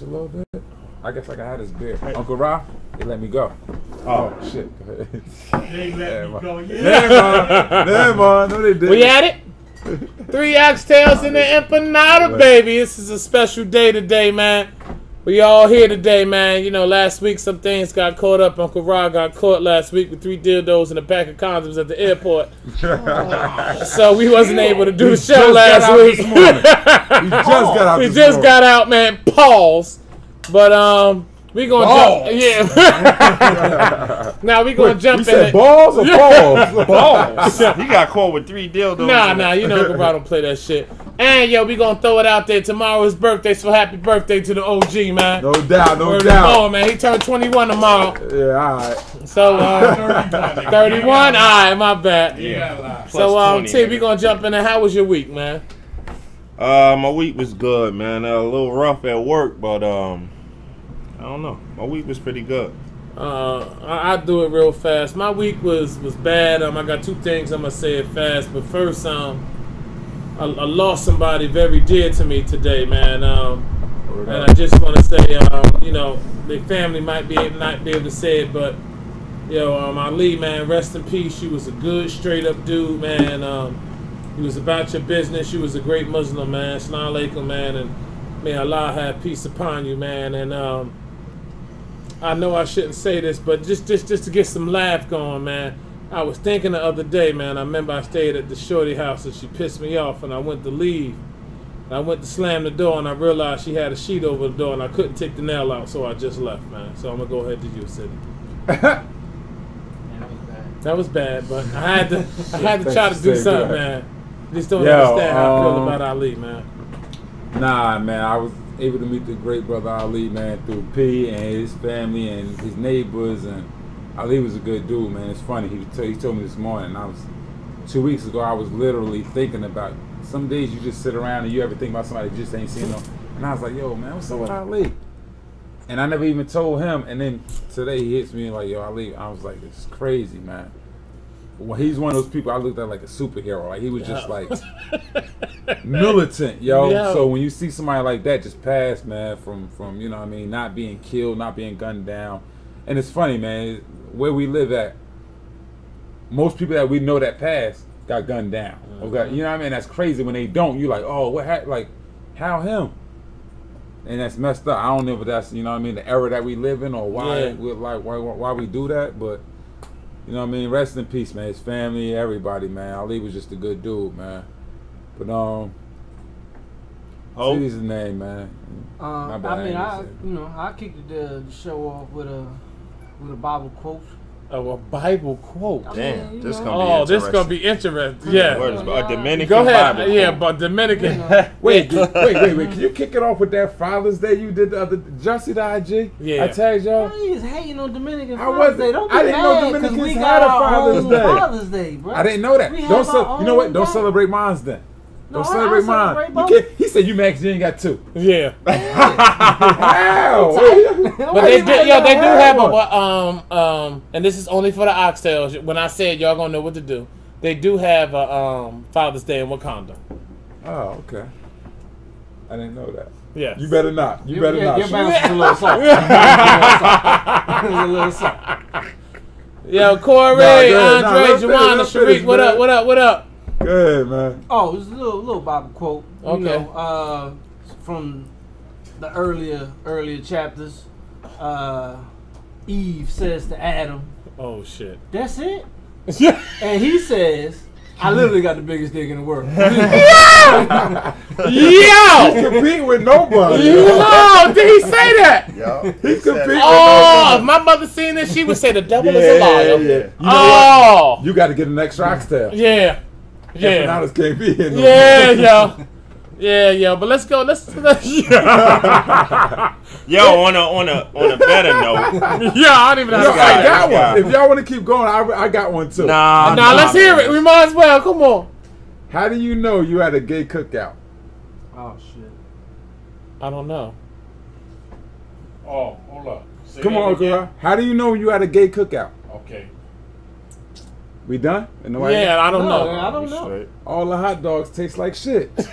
a little bit. I guess I can have this beer. Hey. Uncle Ra, he let me go. Oh shit. They let me go. Never mind. No, they didn't. We at it? 3 Oxtails and an Empanada, baby. This is a special day today, man. We all here today, man. You know, last week some things got caught up. Uncle Ra got caught last week with 3 dildos and a pack of condoms at the airport. So we wasn't able to do the show last week. We just got out We just got out, man. Pause. But we gonna jump. Yeah. Now we gonna jump in. Said balls or balls? Balls. He got caught with 3 dildos. Nah. You know Uncle Ra don't play that shit. And yo, we gonna throw it out there. Tomorrow is birthday, so happy birthday to the OG, man. No doubt, no Word doubt. on, man. He turned 21 tomorrow. Yeah, all right. So 31. All right, my bad. Yeah. So T, we gonna jump in there. How was your week, man? My week was good, man. A little rough at work, but I don't know. My week was pretty good. I'll do it real fast. My week was bad. I got 2 things I'm gonna say it fast. But first, I lost somebody very dear to me today, man. And I just want to say, you know, the family might not be able to say it, but yo, Ali, man, rest in peace. You was a good, straight up dude, man. You was about your business. You was a great Muslim, man. Assalamu alaikum, man, and may Allah have peace upon you, man. And I know I shouldn't say this, but just to get some laugh going, man. I was thinking the other day, man. I remember I stayed at the shorty house and she pissed me off, and I went to leave. And I went to slam the door, and I realized she had a sheet over the door, and I couldn't take the nail out, so I just left, man. So I'm gonna go ahead to you, Sidney. That was bad, but I had to try to do something, man. Just don't understand how I feel about Ali, man. Nah, man, I was able to meet the great brother Ali, man, through P and his family and his neighbors, and Ali was a good dude, man. It's funny, he told me this morning, 2 weeks ago, I was literally thinking about, some days you just sit around and you ever think about somebody you just ain't seen them, and I was like, yo, man, what's up with Ali? And I never even told him, and then today he hits me like, yo, Ali, I was like, it's crazy, man. Well, he's one of those people I looked at like a superhero. Like, he was just like militant, yo. So when you see somebody like that just pass, man, from you know what I mean, not being killed, not being gunned down. And it's funny, man, where we live at, most people that we know that passed got gunned down. Okay, you know what I mean? That's crazy. When they don't, you like, oh, what happened? Like, how him? And that's messed up. I don't know if that's, you know what I mean, the era that we live in, or why why we do that, but you know what I mean? Rest in peace, man. His family, everybody, man. Ali was just a good dude, man. But his name, man. I kicked the show off with a Bible quote. Oh, a Bible quote. Damn, this gonna be interesting. Yeah. A Dominican Go ahead. Bible Yeah, quote. but Dominican. wait. Can you kick it off with that Father's Day you did the other? Did y'all see the IG? Yeah. I tagged y'all. He was hating on Dominican I Father's Day. Don't be I didn't know mad, 'cause Dominicans we had got a our Father's own Day. Father's Day, bro. I didn't know that. We You have know what? our Don't own celebrate mines then. No, Don't celebrate mine. celebrate You both. can't. He said you max, you ain't got 2. Yeah. How? But they do have a and this is only for the Oxtails. When I said y'all gonna know what to do, they do have a Father's Day in Wakanda. Oh, okay. I didn't know that. Yeah. You better not. You better not. Your bounce is a little soft. It's a little soft. Yo, Corey, Andre, Juwan, Sharik, what up? Good, man. Oh, it's a little Bible quote. You Okay. know, from the earlier chapters. Eve says to Adam, Oh shit. "That's it," and he says, "I literally got the biggest dick in the world." Yo! Compete with nobody. Yo, did he say that? Yo, He's competing. Oh, if my mother seen this, she would say the devil is a liar. Yeah. You know Oh, you got to get an extra oxtail. yeah. Empanadas can't be in. Yeah, yo. Yeah, yo. But let's go. Let's Yo, on a better note. Yeah, I don't even know. I got one. If y'all want to keep going, I got one too. Nah, let's hear it. We might as well. Come on. How do you know you had a gay cookout? Oh shit! I don't know. Oh, hold up. Say Come that on, again. girl. How do you know you had a gay cookout? Okay. We done? Yeah, I don't know. I don't know. Straight. All the hot dogs taste like shit. All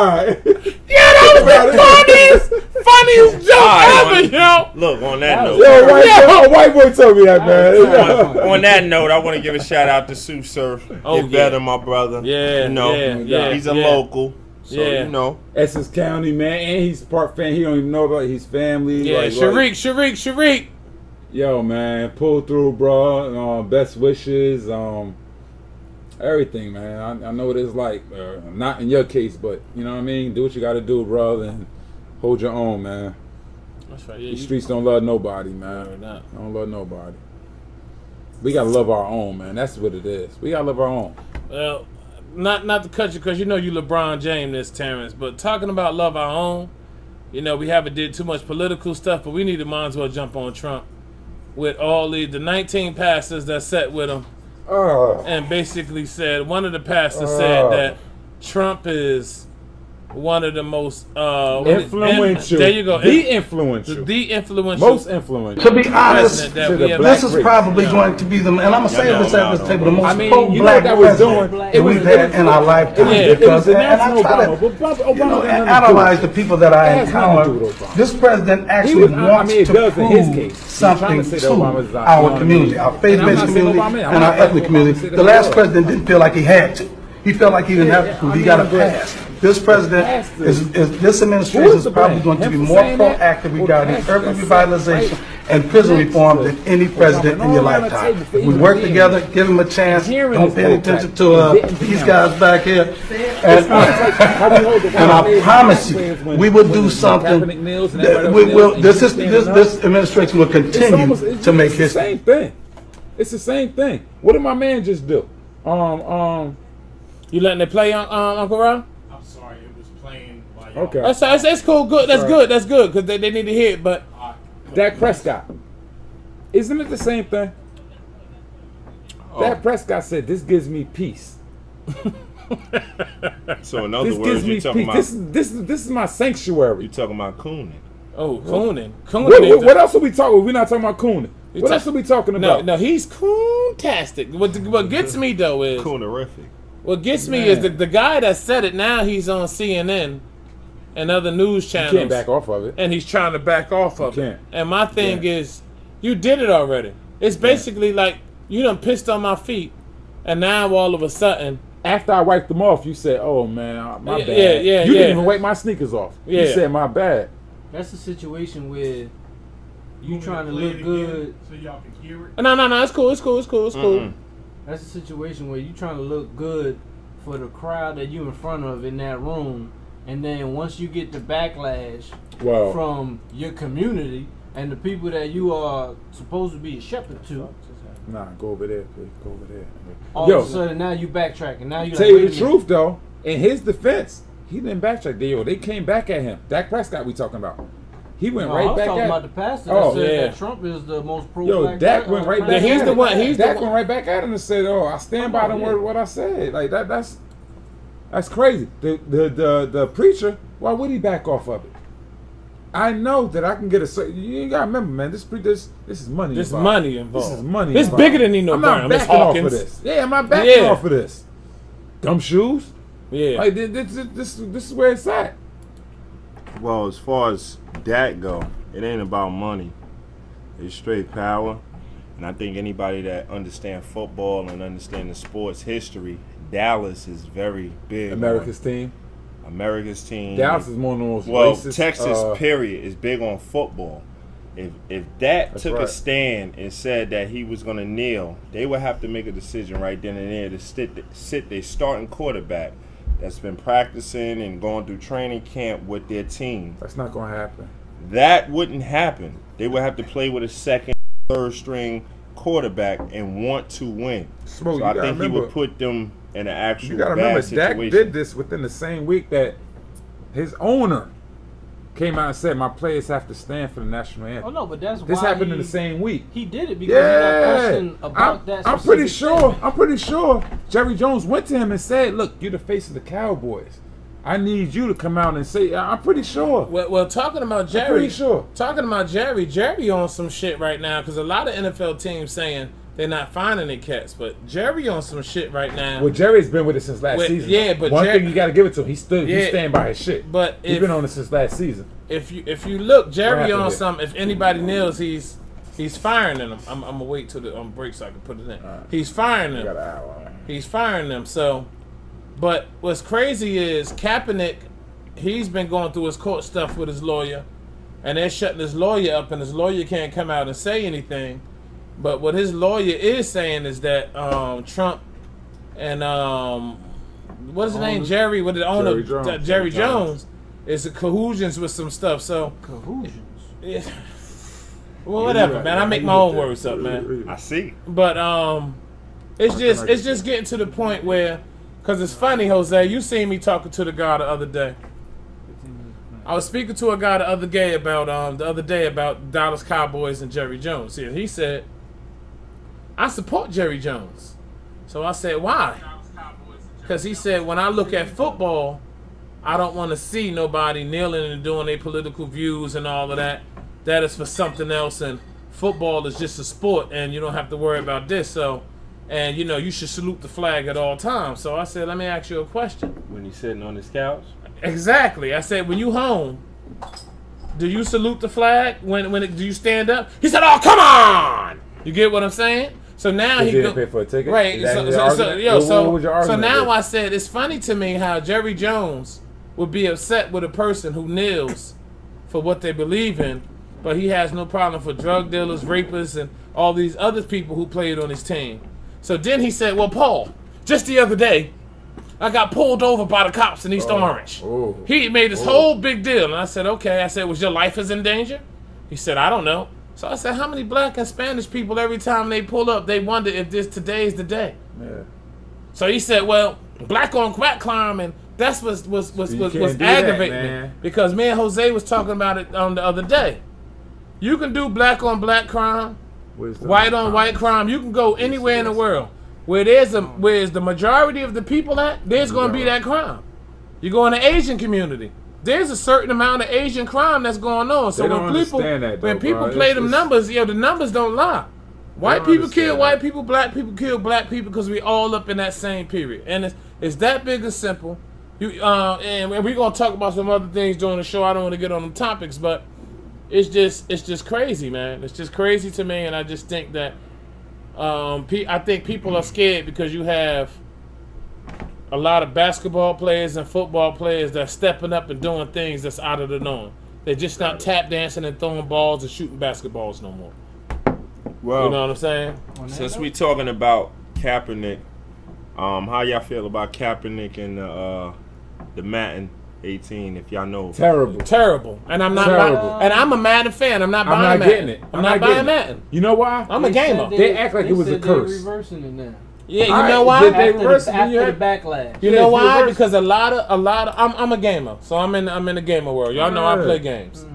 right. Yeah, that was the funniest joke ever, yo. Look, on that note. Yo, a white boy told me that, man. On that note, I want to give a shout out to Sue Surf. Oh, better, my brother. Yeah, yeah, He's a local. So, Yeah. you know. Essex County, man, and he's part fan. He don't even know about his family. Yeah, like, Sharik. Yo, man, pull through, bro. Best wishes. Everything, man. I know what it's like. Not in your case, but you know what I mean. Do what you got to do, bro, and hold your own, man. That's right. Yeah, The streets don't love nobody, man. not. Don't love nobody. We gotta love our own, man. That's what it is. We gotta love our own. Well, not to cut you, because you know you LeBron James, this Terrence. But talking about love our own, you know we haven't did too much political stuff, but we need to might as well jump on Trump with all the 19 pastors that sat with him, and basically said one of the pastors said that Trump is one of the most influential. There you go. The influential. The influential. Most influential. To be honest, that we have this is probably going to be the, and I'm gonna say this at this table, the most I mean, you know pro-black what that was president doing? we've had in our lifetime. Yeah. Because, It was and I try to, Obama analyze the people that I It has nothing to do encounter. with Obama. This president actually He was- I wants mean, it to does in his prove case. He's something trying to say to that Obama's not, our you know community, what I our mean? And faith-based I'm not saying community, Obama, I'm and not our saying ethnic Obama community. said The that last he president didn't feel like he had to. He felt like he didn't have to. He got a pass. This president this administration is probably going to be more proactive regarding urban revitalization and prison reform than any president in your lifetime. We work together, give him a chance. Don't pay any attention to these guys back here. And I promise you, we will do something. That we will. This administration will continue to make history. Same thing. It's the same thing. What did my man just do? You letting it play, Uncle Rob? I'm sorry, it was playing by y'all. Okay. That's cool. Good. That's good. That's good because they need to hear it. But Dak Prescott. Isn't it the same thing? Dak Prescott said, "This gives me peace. So in other This words, gives me you're talking peace. about This is my sanctuary." you're talking about cooning. Cooning. What else are we talking? We're not talking about cooning. What else are we talking about? No, he's coon-tastic. What gets me though is Coonerific. what gets me is the guy that said it. Now he's on CNN and other news channels. You can't back off of it. And he's trying to back off of You it. can't. And my thing is, you did it already. It's basically like you done pissed on my feet, and now all of a sudden, After I wiped them off, you said, "Oh man, my bad." Yeah, You yeah. didn't even wipe my sneakers off. You Yeah. said, "My bad." That's a situation where you Want me trying to play look it good. again so y'all can hear it. no, it's cool. It's cool. That's a situation where you trying to look good for the crowd that you in front of in that room, and then once you get the backlash Wow. from your community and the people that you are supposed to be a shepherd to, Nah, go over there, please. Go over there. all of a sudden now you backtracking. Now you Tell like, you wait the a minute. truth though, in his defense, he didn't backtrack. They came back at him. Dak Prescott, we talking about. He went No, right I was back talking at. about the pastor Oh, that said yeah. that Trump is the most pro. Yo, Dak went right back. he's at the him. one- he's the Dak one- went right back at him and said, "Oh, I stand by the word what I said." Like that's crazy. The preacher, why would he back off of it? I know that I can get a certain. You gotta remember, man. This is money. This involved. money involved. This is money. It's involved. bigger than Nino I'm not Brown. It's backing off of Hawkins. this. Yeah, I'm not backing Yeah. off of this. Dumb shoes. Yeah. Like this is where it's at. Well, as far as that go, it ain't about money. It's straight power. And I think anybody that understands football and understands the sports history, Dallas is very big. America's team. America's team. Dallas is one of the most Well, racist. Texas, period, is big on football. If that That's took right. a stand and said that he was going to kneel, they would have to make a decision right then and there to sit their starting quarterback that's been practicing and going through training camp with their team. That's not gonna happen. That wouldn't happen. They would have to play with a second, third string quarterback and want to win. Smoke, So you I gotta think he remember- would put them in an actual You gotta bad remember, situation. Dak did this within the same week that his owner came out and said, "My players have to stand for the national anthem." Oh no, but that's This why happened in the same week. He did it because he got Yeah, questioned about that. I'm pretty specific sure. I'm pretty sure Jerry Jones went to him and said, "Look, you're the face of the Cowboys. I need you to come out and say, I'm pretty sure. Well, talking about Jerry, I'm pretty sure. Talking about Jerry on some shit right now because a lot of NFL teams saying they're not finding any cats, but Jerry on some shit right now. Well, Jerry's been with it since last season. Yeah, but one thing you got to give it to him, he's staying by his shit. But he's been on it since last season. If you look, Jerry on some. If anybody kneels, he's firing them. I'm gonna wait till the break so I can put it in. Right. He's firing them. Got an hour. He's firing them. So, but what's crazy is Kaepernick. He's been going through his court stuff with his lawyer, and they're shutting his lawyer up, and his lawyer can't come out and say anything. But what his lawyer is saying is that Trump and what is his name? Jerry, with the owner Jerry Jones, is collusions with some stuff. So collusions. Yeah. Well, whatever, man. I make my own words up, man. I see. But it's just getting to the point where, because it's funny, Jose. You seen me talking to the guy the other day. I was speaking to a guy the other day about Dallas Cowboys and Jerry Jones. And he said, I support Jerry Jones. So I said, why? Because he said, when I look at football, I don't want to see nobody kneeling and doing their political views and all of that. That is for something else, and football is just a sport, and you don't have to worry about this. So, and you should salute the flag at all times. So I said, let me ask you a question. When he's sitting on his couch? Exactly. I said, when you home, do you salute the flag? Do you stand up? He said, oh, come on! You get what I'm saying? So now he didn't pay for a ticket? Right. What was your argument? So now I said, it's funny to me how Jerry Jones would be upset with a person who kneels for what they believe in, but he has no problem for drug dealers, rapists, and all these other people who played on his team. So then he said, well, Paul, just the other day, I got pulled over by the cops in East Orange. He made this whole big deal. And I said, okay. I said, was your life is in danger? He said, I don't know. So I said, how many black and Spanish people every time they pull up, they wonder if today is the day? Yeah. So he said, well, black on crack crime, and that's was aggravating me. Because me and Jose was talking about it on the other day. You can do black on black crime, white on white crime. You can go anywhere in the world. Where there's the majority of the people at, there's going to be that crime. You go in the Asian community, there's a certain amount of Asian crime that's going on. So when people play them numbers, the numbers don't lie. White people kill white people, black people kill black people because we all up in that same period. And it's that big and simple. And we're going to talk about some other things during the show. I don't want to get on them topics, but it's just crazy, man. It's just crazy to me, and I just think that I think people are scared because you have a lot of basketball players and football players that are stepping up and doing things that's out of the norm. They're just not tap dancing and throwing balls and shooting basketballs no more. Well, you know what I'm saying? Since we talking about Kaepernick, how y'all feel about Kaepernick and the Madden 18? If y'all know, terrible. And I'm not. And I'm a Madden fan. I'm not buying Madden. Getting it. I'm not buying Madden. You know why? I'm a gamer. They act like it was a curse. Reversing it now. Yeah, you know why? They reverse it after the backlash. You know why? Because a lot of I'm a gamer, so I'm in the gamer world. Y'all know I play games.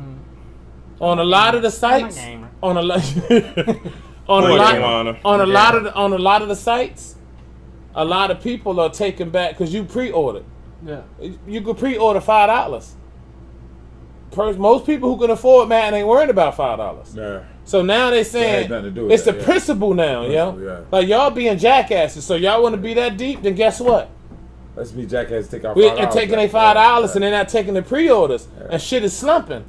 On a lot of the sites, on a lot of the sites, a lot of people are taking back because you pre-ordered. Yeah, you could pre-order $5. Most people who can afford Madden ain't worried about $5. Yeah. So now they saying it's the principle now, yo. Like y'all being jackasses. So y'all want to be that deep? Then guess what? Let's be jackasses. Take our $5. And taking their $5 and they're not taking the pre-orders, and shit is slumping.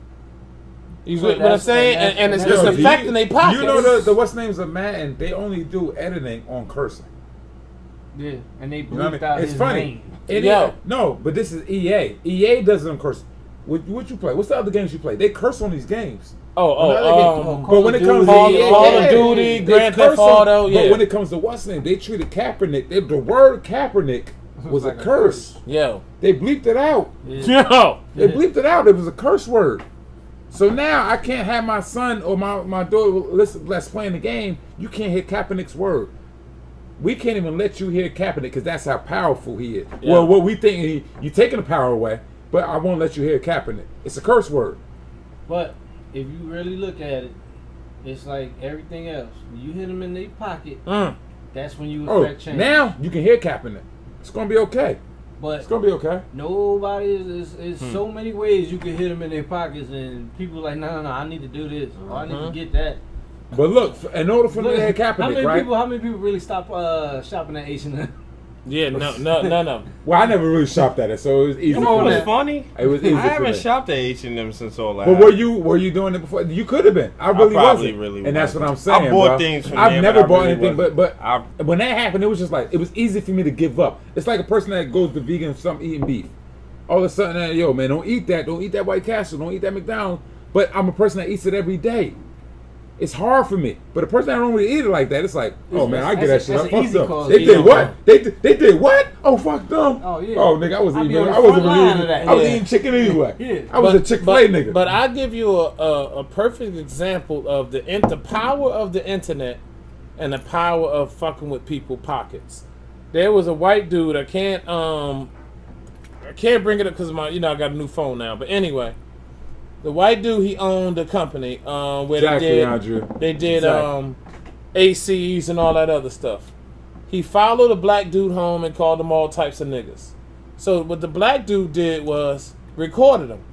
You get what I'm saying? And it's affecting their pockets. You know the what's names of Madden? They only do editing on cursing. Yeah, and they bleeped out it's his funny. name. No, but this is EA. EA doesn't on curse. What you play? What's the other games you play? They curse on these games. But when it comes to Call of Duty, Grand Theft Auto, But when it comes to what's name, they treated Kaepernick. The word Kaepernick was a curse. Yo, they bleeped it out. Yo, they bleeped it out. It was a curse word. So now I can't have my son or my daughter let's play in the game. You can't hear Kaepernick's word. We can't even let you hear Kaepernick because that's how powerful he is. Yeah. Well, what we think you're taking the power away, but I won't let you hear Kaepernick. It's a curse word. But if you really look at it, it's like everything else. When you hit them in their pocket, that's when you affect change. Now you can hear Kaepernick. It's gonna be okay. But It's gonna be okay. nobody is so many ways you can hit them in their pockets, and people like, no, I need to do this, or I need to get that. But look, in order for me to have Kaepernick, How many people really stop shopping at H&M? Yeah, no. Well, I never really shopped at it, so it was easy. You know what's funny? It was easy. I haven't for me. shopped at H&M since all that. But were you doing it before? You could have been. I really wasn't. And that's what I'm saying. I bought bro. things from I've there, never but I bought really anything, wasn't. but when that happened, it was just like it was easy for me to give up. It's like a person that goes to vegan and something eating beef. All of a sudden, yo, man, don't eat that White Castle, don't eat that McDonald's. But I'm a person that eats it every day. It's hard for me. But a person that don't really eat it like that, it's like, oh man, I get that shit. I fucked up. They did what? They did what? Oh, fuck them. Oh yeah. Oh nigga, I wasn't eating chicken anyway. Yeah. I was a Chick-fil-A nigga. But I'll give you a perfect example of the power of the internet and the power of fucking with people's pockets. There was a white dude. I can't bring it up because I got a new phone now. But anyway, the white dude, he owned a company where they did ACs and all that other stuff. He followed a black dude home and called them all types of niggas. So what the black dude did was recorded him.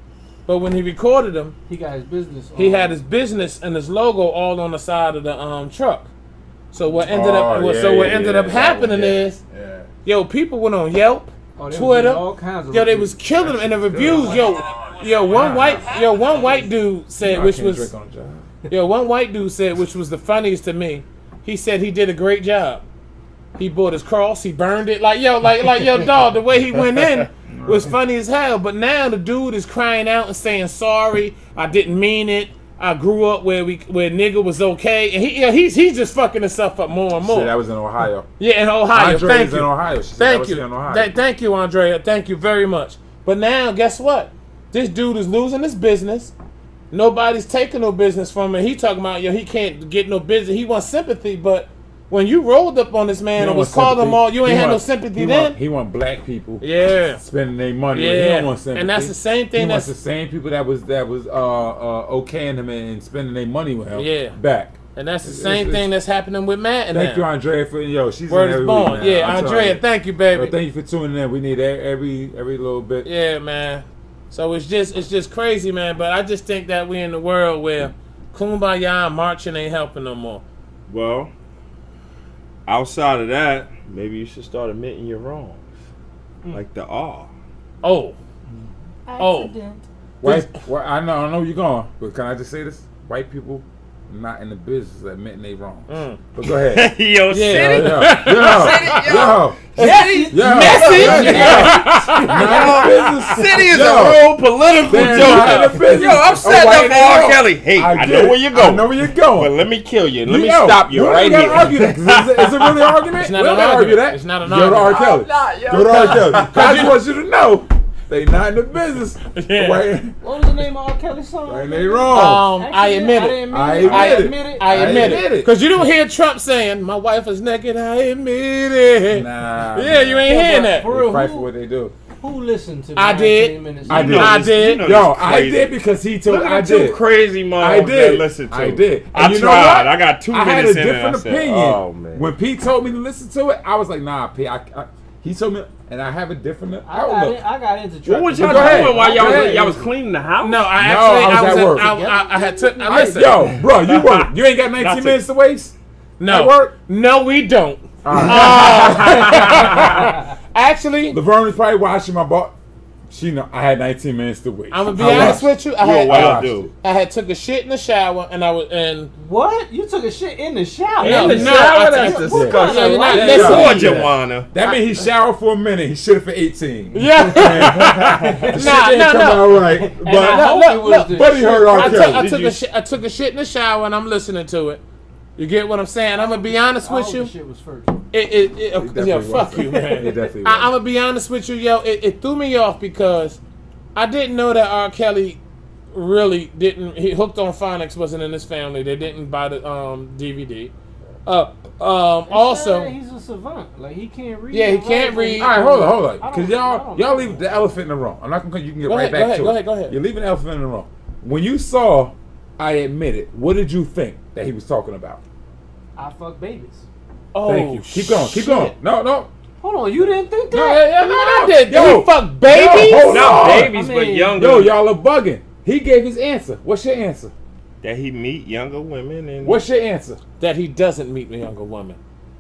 But when he recorded him, he got his business. He had his business and his logo all on the side of the truck. So what ended up happening is, yo, people went on Yelp, Twitter, all kinds of they was killing them in the reviews. One white dude said, which was the funniest to me. He said he did a great job. He bought his cross, he burned it, like yo, dog. The way he went in was funny as hell. But now the dude is crying out and saying, "Sorry, I didn't mean it. I grew up where nigga was okay," and he's just fucking himself up more and more. Shit, that was in Ohio. Yeah, in Ohio. Thank you. In Ohio. Thank you. Thank you, Andrea. Thank you very much. But now, guess what? This dude is losing his business. Nobody's taking no business from him. He talking about he can't get no business. He wants sympathy, but when you rolled up on this man and was calling them all, you ain't had no sympathy then. He want black people, spending their money. Yeah, he don't want sympathy. And that's the same thing. That's the same people that was okaying him and spending their money with him. Yeah, back. And that's the same thing that's happening with Matt. Thank you, Andrea, for she's Word in every is born. week, man. Yeah, Andrea, thank you, baby. Thank you for tuning in. We need every little bit. Yeah, man. So it's just crazy, man. But I just think that we in the world where kumbaya and marching ain't helping no more. Well, outside of that, maybe you should start admitting your wrongs, like the R. Oh. Accident. White. I know where you're going, but can I just say this? White people not in the business of admitting they wrong. But go ahead. Yo, City. City is a whole political joke. Yo, I'm setting up for R. Kelly. Hey, I know where you're going. But let me kill you. Let me stop you right here. Argue that. Is it really an argument? It's not an argument. It's not an argument. Go to R. Kelly. Go to R. Kelly. I just want you to know. They not in the business. Yeah. What was the name of R. Kelly's song? Right, they wrong. I admit it. I admit it. Because you don't hear Trump saying, "My wife is naked." I admit it. Nah. Yeah, you ain't hearing that. For real, fight for what they do. Who listened to? I did. I did because he told. I did. Two crazy motherfuckers. I did. Listen to. I did. I tried. I got 2 minutes in. I had a different opinion. Oh man. When Pete told me to listen to it, I was like, "Nah, Pete." He told me, and I have a different outlook. I got into What was y'all doing while y'all was cleaning the house? No, I was at work. I had to. Listen. Yo, bro, you work. You ain't got 19 minutes to waste? No. At work? No, we don't. Actually, Laverne is probably watching my boss. She know I had 19 minutes to wait. I'm gonna be honest with you. I had took a shit in the shower, and what? You took a shit in the shower? In the shower? That's disgusting. That means he showered for a minute. He shit for 18. Yeah. All right, but he heard R. Kelly. I took a shit in the shower, and I'm listening to it. You get what I'm saying? I'm gonna be honest with you. Shit was first. Fuck you, man. I'm gonna be honest with you, yo. It threw me off because I didn't know that R. Kelly really didn't. He Hooked on Phonics wasn't in his family. They didn't buy the DVD. Also, he's a savant. Like he can't read. Yeah, he can't read. All right, hold on, because y'all leave the elephant in the room. I'm not gonna. You can get right back to it. Go ahead. You're leaving the elephant in the room. When you saw, I admit it. What did you think that he was talking about? I fuck babies. Oh, thank you. Keep going. No. Hold on, you didn't think that? No, I did. Yo, He fuck babies? hold Not on. babies, I but mean, younger. Yo, y'all are bugging. He gave his answer. What's your answer? That he meet younger women and What's your answer? That he doesn't meet a younger woman.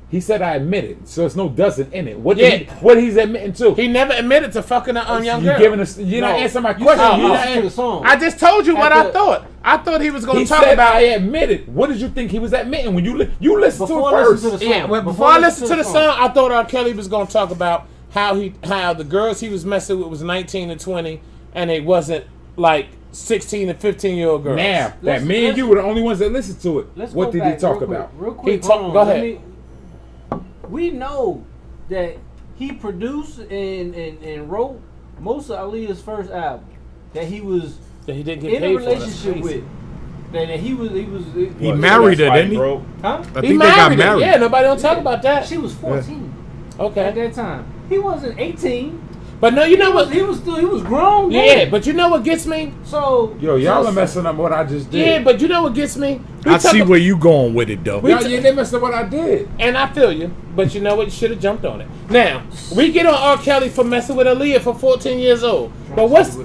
He said I admit it, so it's no doesn't in it. What Yeah. what he's admitting to? He never admitted to fucking a young girl. You're not answering my You question. said You're not listen to the song. I just told you what At I the- thought. I thought he was going He to talk said about. I admitted. What did you think he was admitting when you listen to it Before first? listen to the Yeah, song. well, before I listened to the song, I thought R. Kelly was going to talk about how the girls he was messing with was 19 and 20, and it wasn't like 16 and 15-year-old girls. Now, Let's- that me and you were the only ones that listened to it. Let's What go did back he talk real quick, about? Real quick, He talk- hold on. go Let ahead. me- we know that he produced and wrote most of Aaliyah's first album. That he was That he didn't get in paid a for. That's relationship crazy. with. That he was. He What, married that's her, why didn't he? broke? Huh? I He think they got married her. married. Yeah, nobody don't talk about that. She was 14 at Okay. that time. He wasn't 18. But no, you know what? He was grown. Yeah, then. but you know what gets me? So Yo, y'all are messing up what I just did. Yeah, but you know what gets me? I see where you going with it, though. They messed up what I did. And I feel you, but you know what? You should have jumped on it. Now, we get on R. Kelly for messing with Aaliyah for 14 years old. But what's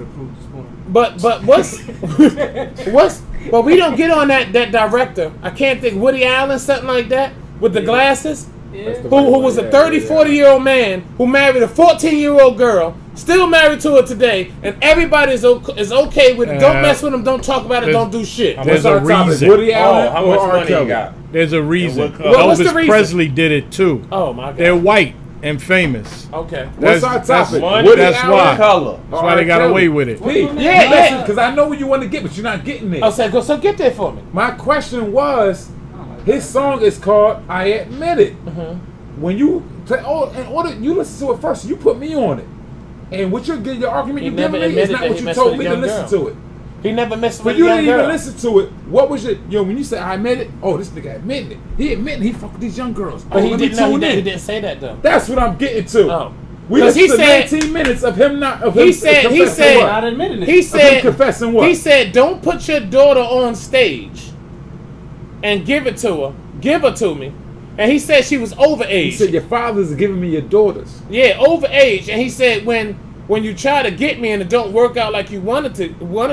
but we don't get on that director. I can't think Woody Allen, something like that, with the glasses. Yeah. Who was a 30, 40-year-old man who married a 14-year-old girl, still married to her today, and everybody is okay with it. Don't mess with them, don't talk about it, don't do shit. There's a reason. Woody Allen Oh, how or much R. money Kelly? you got? There's a reason. what color? What's the Elvis reason? Presley did it too. Oh, my God. They're white and famous. Okay. What's That's- our that's- topic? money. Woody That's Allen why. Color. That's why they got away with it. P, Yeah, listen, because I know where you want to get, but you're not getting there. Oh, so get there for me. My question was, his song is called "I Admit It." When you play, in order you listen to it first, you put me on it, and what your argument He you never giving me is admitted not that what he you messed told with me a to young listen girl. to it. He never messed But with a you young didn't girl. even listen to it. What was your when you said I admit it? Oh, this nigga admitting it. He admitting he fucked with these young girls. But he let me didn't know. tune in. He didn't say that though. That's what I'm getting to. Oh. We 'Cause listened he to said- 19 minutes of him not. Of He him said. confessing what? Not admitting it. He Of him said. confessing what? He said, "Don't put your daughter on stage and give it to her. Give her to me." And he said she was He overage. said your father's giving me your daughters. Yeah, overage. And he said when you try to get me and it don't work out like you wanted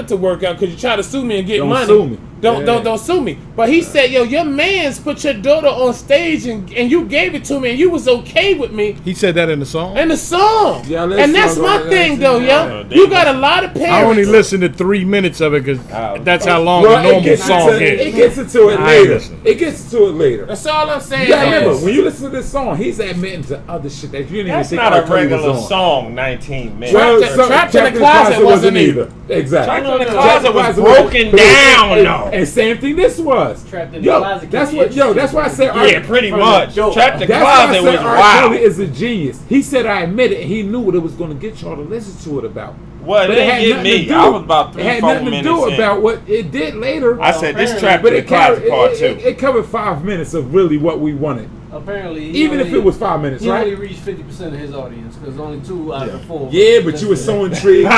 to work out because you try to sue me and get Don't money. sue me. Don't sue me. But he said, yo, your man's put your daughter on stage and you gave it to me and you was okay with me He said that in the song. in the song. Yeah, listen, and that's my bro, thing listen, though, yeah. yo. You got a lot of parents. I only listened to 3 minutes of it because that's how long Well, a normal it song it is. gets into it I later. listen. It gets to it later. That's all I'm saying. You gotta remember, is- when you listen to this song, he's admitting to other shit that you didn't That's even think not a R. Kelly was regular on. song, 19 minutes. Well, Trapped in the Closet wasn't either. Exactly. Trapped in the Trapped in Closet was wasn't- broken but down, and, though. And same thing this was. Trapped in the Yo, Closet that's can what. be Yo, that's why I said. Yeah, pretty much. Trapped the That's why I Closet said was R. wild. Kelly is a genius. He said I admit it, and he knew what it was going to get y'all to listen to it about. Well, But it had didn't get nothing to me. do- I was about It had 3-4 nothing to minutes do in. about what it did later. I said this Apparently. Trapped But in the it covered, Closet part 2. it covered 5 minutes of really what we wanted. Apparently, Even if it was 5 minutes, he right? only reached 50% of his audience because only 2 out of the 4. Yeah, but you were so intrigued.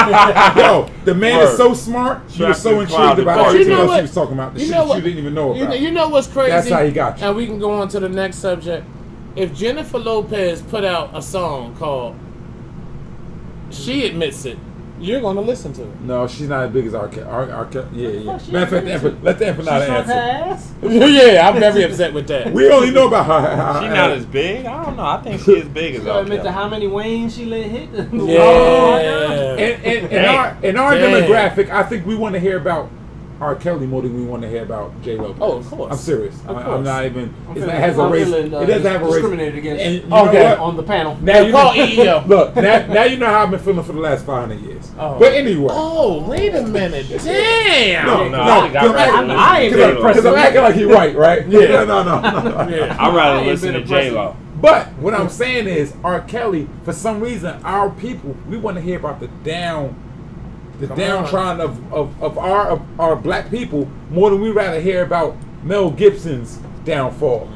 Yo, the man is Word. so smart. You were Trapped so in the intrigued Closet about part everything two. else he was talking about. The You shit know that what- you didn't even know about. You know what's crazy? That's how he got you. And we can go on to the next subject. If Jennifer Lopez put out a song called "She Admits It," you're gonna listen to it. No, she's not as big as R. Kelly. Yeah. fuck she Matter of fact, let the empanada answer. ass. Yeah, I'm very upset with that. We only know about her. She not as big? I don't know. I think she as big as So R. admit to Kelly. how many Waynes she let hit. Yeah. In our Dang. demographic, I think we want to hear about R. Kelly more than we want to hear about J. Lopez. Oh, of course. I'm serious. Of I'm course. not even. It feeling- has a I'm race. feeling, It doesn't have a race. discriminated against. And you know Okay. what? On the panel. Now you Call know, EEO. Look, now you know how I've been feeling for the last 500 years. Oh. But anyway. Oh, wait a minute. Damn. No, I got I ain't been Because I'm acting like he's right? Yeah. No. Yeah. I'd I rather ain't listen been to impressed. J-Lo. But what I'm saying is, R. Kelly, for some reason, our people, we want to hear about the downtrodden of our black people more than we rather hear about Mel Gibson's downfall.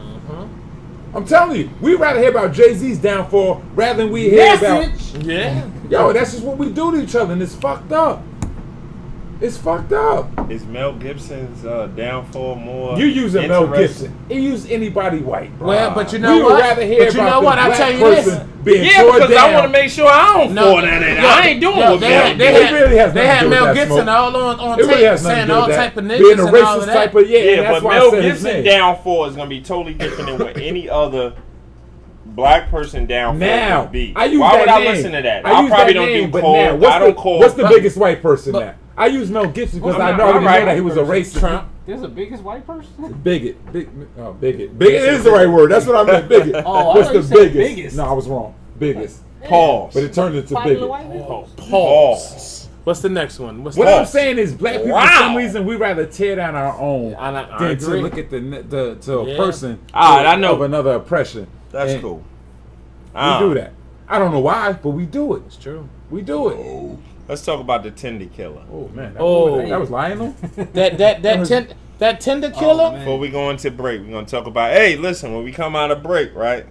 I'm telling you, we rather hear about Jay-Z's downfall rather than we hear about. Yeah. Yo, that's just what we do to each other, and it's fucked up. It's fucked up. Is Mel Gibson's downfall more? You using Mel interesting? Gibson. He used anybody white, bro. Well, but you know we what? would rather hear But you about know the what? I'll black tell you this. person being Yeah, tore because I down. want to make sure I don't fall down in it. I ain't doing what Mel they did. really has they nothing to had do with Mel that Gibson smoke. all on It really tape has nothing saying to do all with type that. of Being niggas a and all racist of that. type of Yeah, that's but why I Mel said his Gibson name. downfall is gonna be totally different than what any other black person downfall Now, would be. I use Why that would I name. listen to that? I I use probably that don't name, do but cold. now, I don't call. what's the biggest white person now? I use Mel Gibson because I know all right. that he was a racist. Trump. There's a biggest white person? Bigot. Bigot. Bigot is the right word. That's what I meant. Bigot. Oh, I What's thought the you said biggest? biggest. No, I was wrong. Biggest. Pause. But it turned into Popular bigot. white man? Pause. What's the next one? What I'm saying is, black people, for Wow. some reason, we rather tear down our own I than to agree. look at to a Yeah. person All right, I know. of another oppression. That's And cool. We do that. I don't know why, but we do it. It's true. We do it. Let's talk about the Tinder killer. Oh man, Oh. that was Lionel. That Tinder killer. man. Before we go into break, we're gonna talk about. Hey, listen, when we come out of break, right?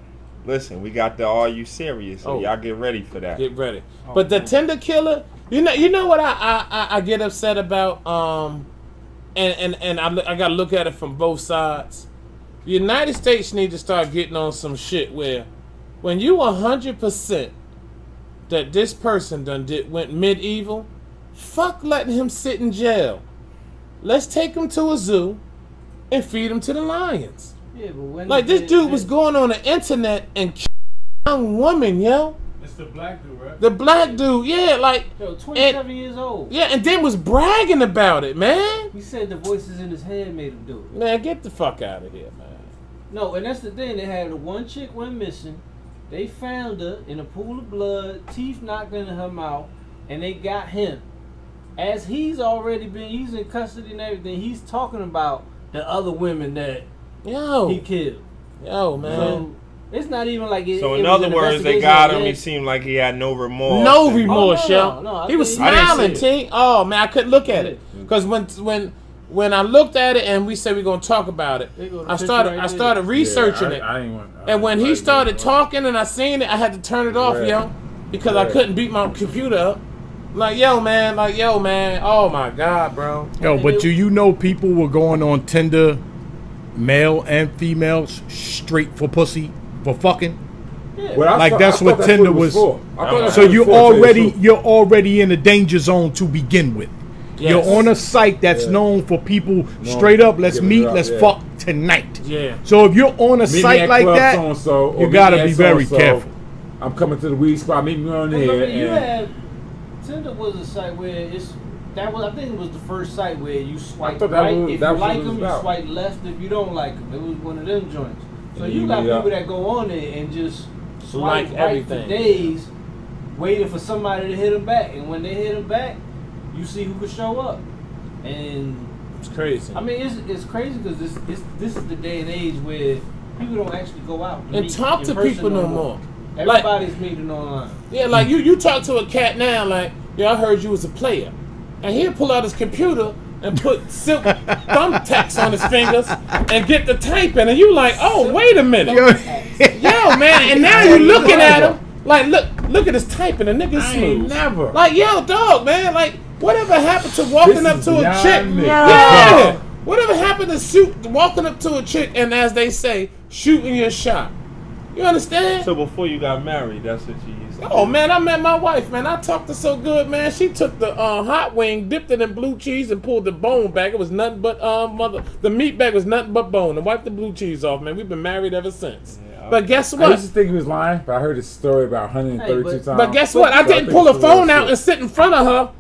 Listen, we got the Are You Serious? So Oh. y'all get ready for that. Get ready. But the Tinder killer, you know what I get upset about. And I got to look at it from both sides. The United States need to start getting on some shit where, when you 100% that this person went medieval, fuck letting him sit in jail. Let's take him to a zoo and feed him to the lions. Yeah, but when Like, this dude was going on the internet and killing a young woman, yo. It's the black dude, right? The black dude, yeah, like, Yo, 27 years old. yeah, and then was bragging about it, man. He said the voices in his head made him do it. Man, get the fuck out of here, man. No, and that's the thing. They had one chick went missing. They found her in a pool of blood, teeth knocked into her mouth, and they got him. As he's in custody and everything, he's talking about the other women that Yo, he killed. yo, man. So it's not even like it. So it in was other an words, they investigation got of him. He it. seemed like he had no remorse. No And- remorse, no, yo. no, I He was think- I didn't smiling, see T. Oh man, I couldn't look at it because when I looked at it and we said we're gonna talk about it, There go the I picture right there. started researching it, and when he started talking and I seen it, I had to turn it off, Right. yo, because I couldn't beat my computer up. Like yo, man. Oh my god, bro. Yo, but do you know people were going on Tinder, male and females, straight for pussy, for fucking? Well, Like, that's what Tinder was. for. I thought that's So what it you're was for, to tell you the already truth. you're already in a danger zone to begin with. Yes. You're on a site that's known for people straight up. Let's giving it meet. up, Let's yeah. fuck tonight. Yeah. So if you're on a Meet me site at like Club that, so-and-so, or you meet gotta me at be very so-and-so. careful. I'm coming to the weed spot. Meet me on But there. you and- had Tinder was a site where I think it was the first site where you swipe thought that right was- if that you was what like it was them, you about. swipe left if you don't like them. It was one of them joints. So And you you got meet up. people that go on there and just swipe Like right everything. for days, waiting for somebody to hit them back. And when they hit them back, you see who can show up. And It's crazy. I mean, it's crazy because this is the day and age where people don't actually go out And meet talk in to person people no more. Everybody's meeting online. Yeah, like you talk to a cat now, like, yeah, I heard you was a player. And he'll pull out his computer and put silk thumbtacks on his fingers and get the typing. And you like, oh, wait a minute. Yo, man. And now you looking at him, like, look at his typing. The nigga's I ain't smooth. never. Like, yo, dog, man. Like, whatever happened to walking This up is to a beyond chick? me. Yeah. Whatever happened to walking up to a chick and, as they say, shooting your shot? You understand? So before you got married, that's what you used to Oh do. man, I met my wife, man. I talked her so good, man. She took the hot wing, dipped it in blue cheese, and pulled the bone back. It was nothing but the meat bag was nothing but bone, and wiped the blue cheese off, man. We've been married ever since. Yeah, But guess I what? used to think he was lying, but I heard his story about 132 Hey, times. But guess what? I So didn't think pull a it's real phone out shit. and sit in front of her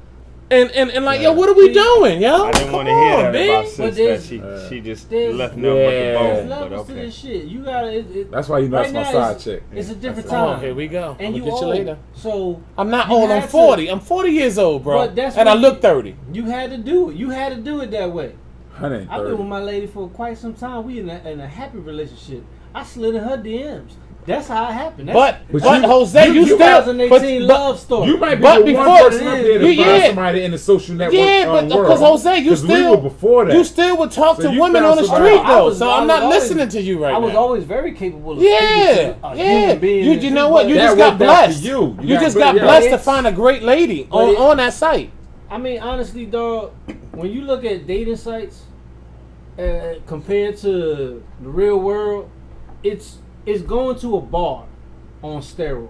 and like, yo, what are we doing, yo? I didn't want to Come hear on, that man. about But sis there's- that she just there's- left nothing but the Yeah. bone. There's But levels to okay. this shit. You gotta. That's why you know that's right my now side chick. It's a different Come on, time. here we go. And I'm you gonna get you old. later. So I'm not you old. I'm had 40. to- I'm 40 years old, bro. But that's And I what look you- 30. You had to do it. You had to do it that way. 130. I've been with my lady for quite some time. We in a happy relationship. I slid in her DMs. That's how it happened. But But Jose, you still 2018 love story. You might be But the one before- person up there to you- find yeah. somebody in the social network Yeah, but world. because Jose, you 'Cause we still were before that. You still would talk So to you women found on the somebody- street I though. was- So I I'm was not always- listening to you right I was now. always very capable of Yeah, speaking to a yeah. human being. You know what? You That just got worked out for blessed. you. You got just good- got yeah. blessed to It's- find a great lady but it- on that site. I mean, honestly, dog, when you look at dating sites compared to the real world, it's going to a bar on steroids.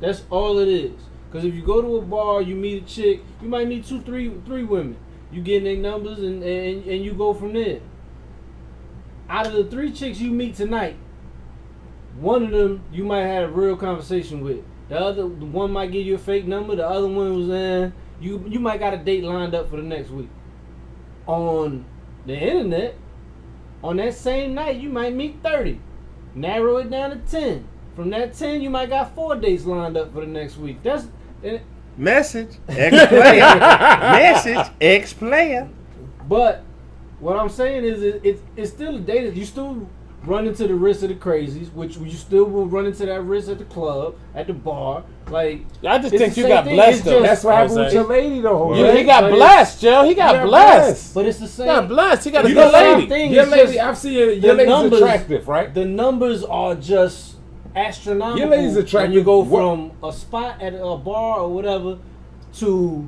That's all it is. Because if you go to a bar, you meet a chick, you might meet three women. You get their numbers and you go from there. Out of the 3 chicks you meet tonight, one of them you might have a real conversation with. The one might give you a fake number. The other one was you might got a date lined up for the next week. On the internet, on that same night, you might meet 30. Narrow it down to 10. From that 10, you might got 4 dates lined up for the next week. That's message ex-player. Message ex-player. But what I'm saying is it's still a date. You still run into the risk of the crazies, which you still will run into that risk at the club, at the bar. Like, I just think you got blessed though. That's what happened with your lady though. He got blessed, Joe. He got blessed. But it's the same. He got blessed. He got a good lady. Your lady, I've seen your lady's attractive, right? The numbers are just astronomical. Your lady's attractive. When you go from a spot at a bar or whatever to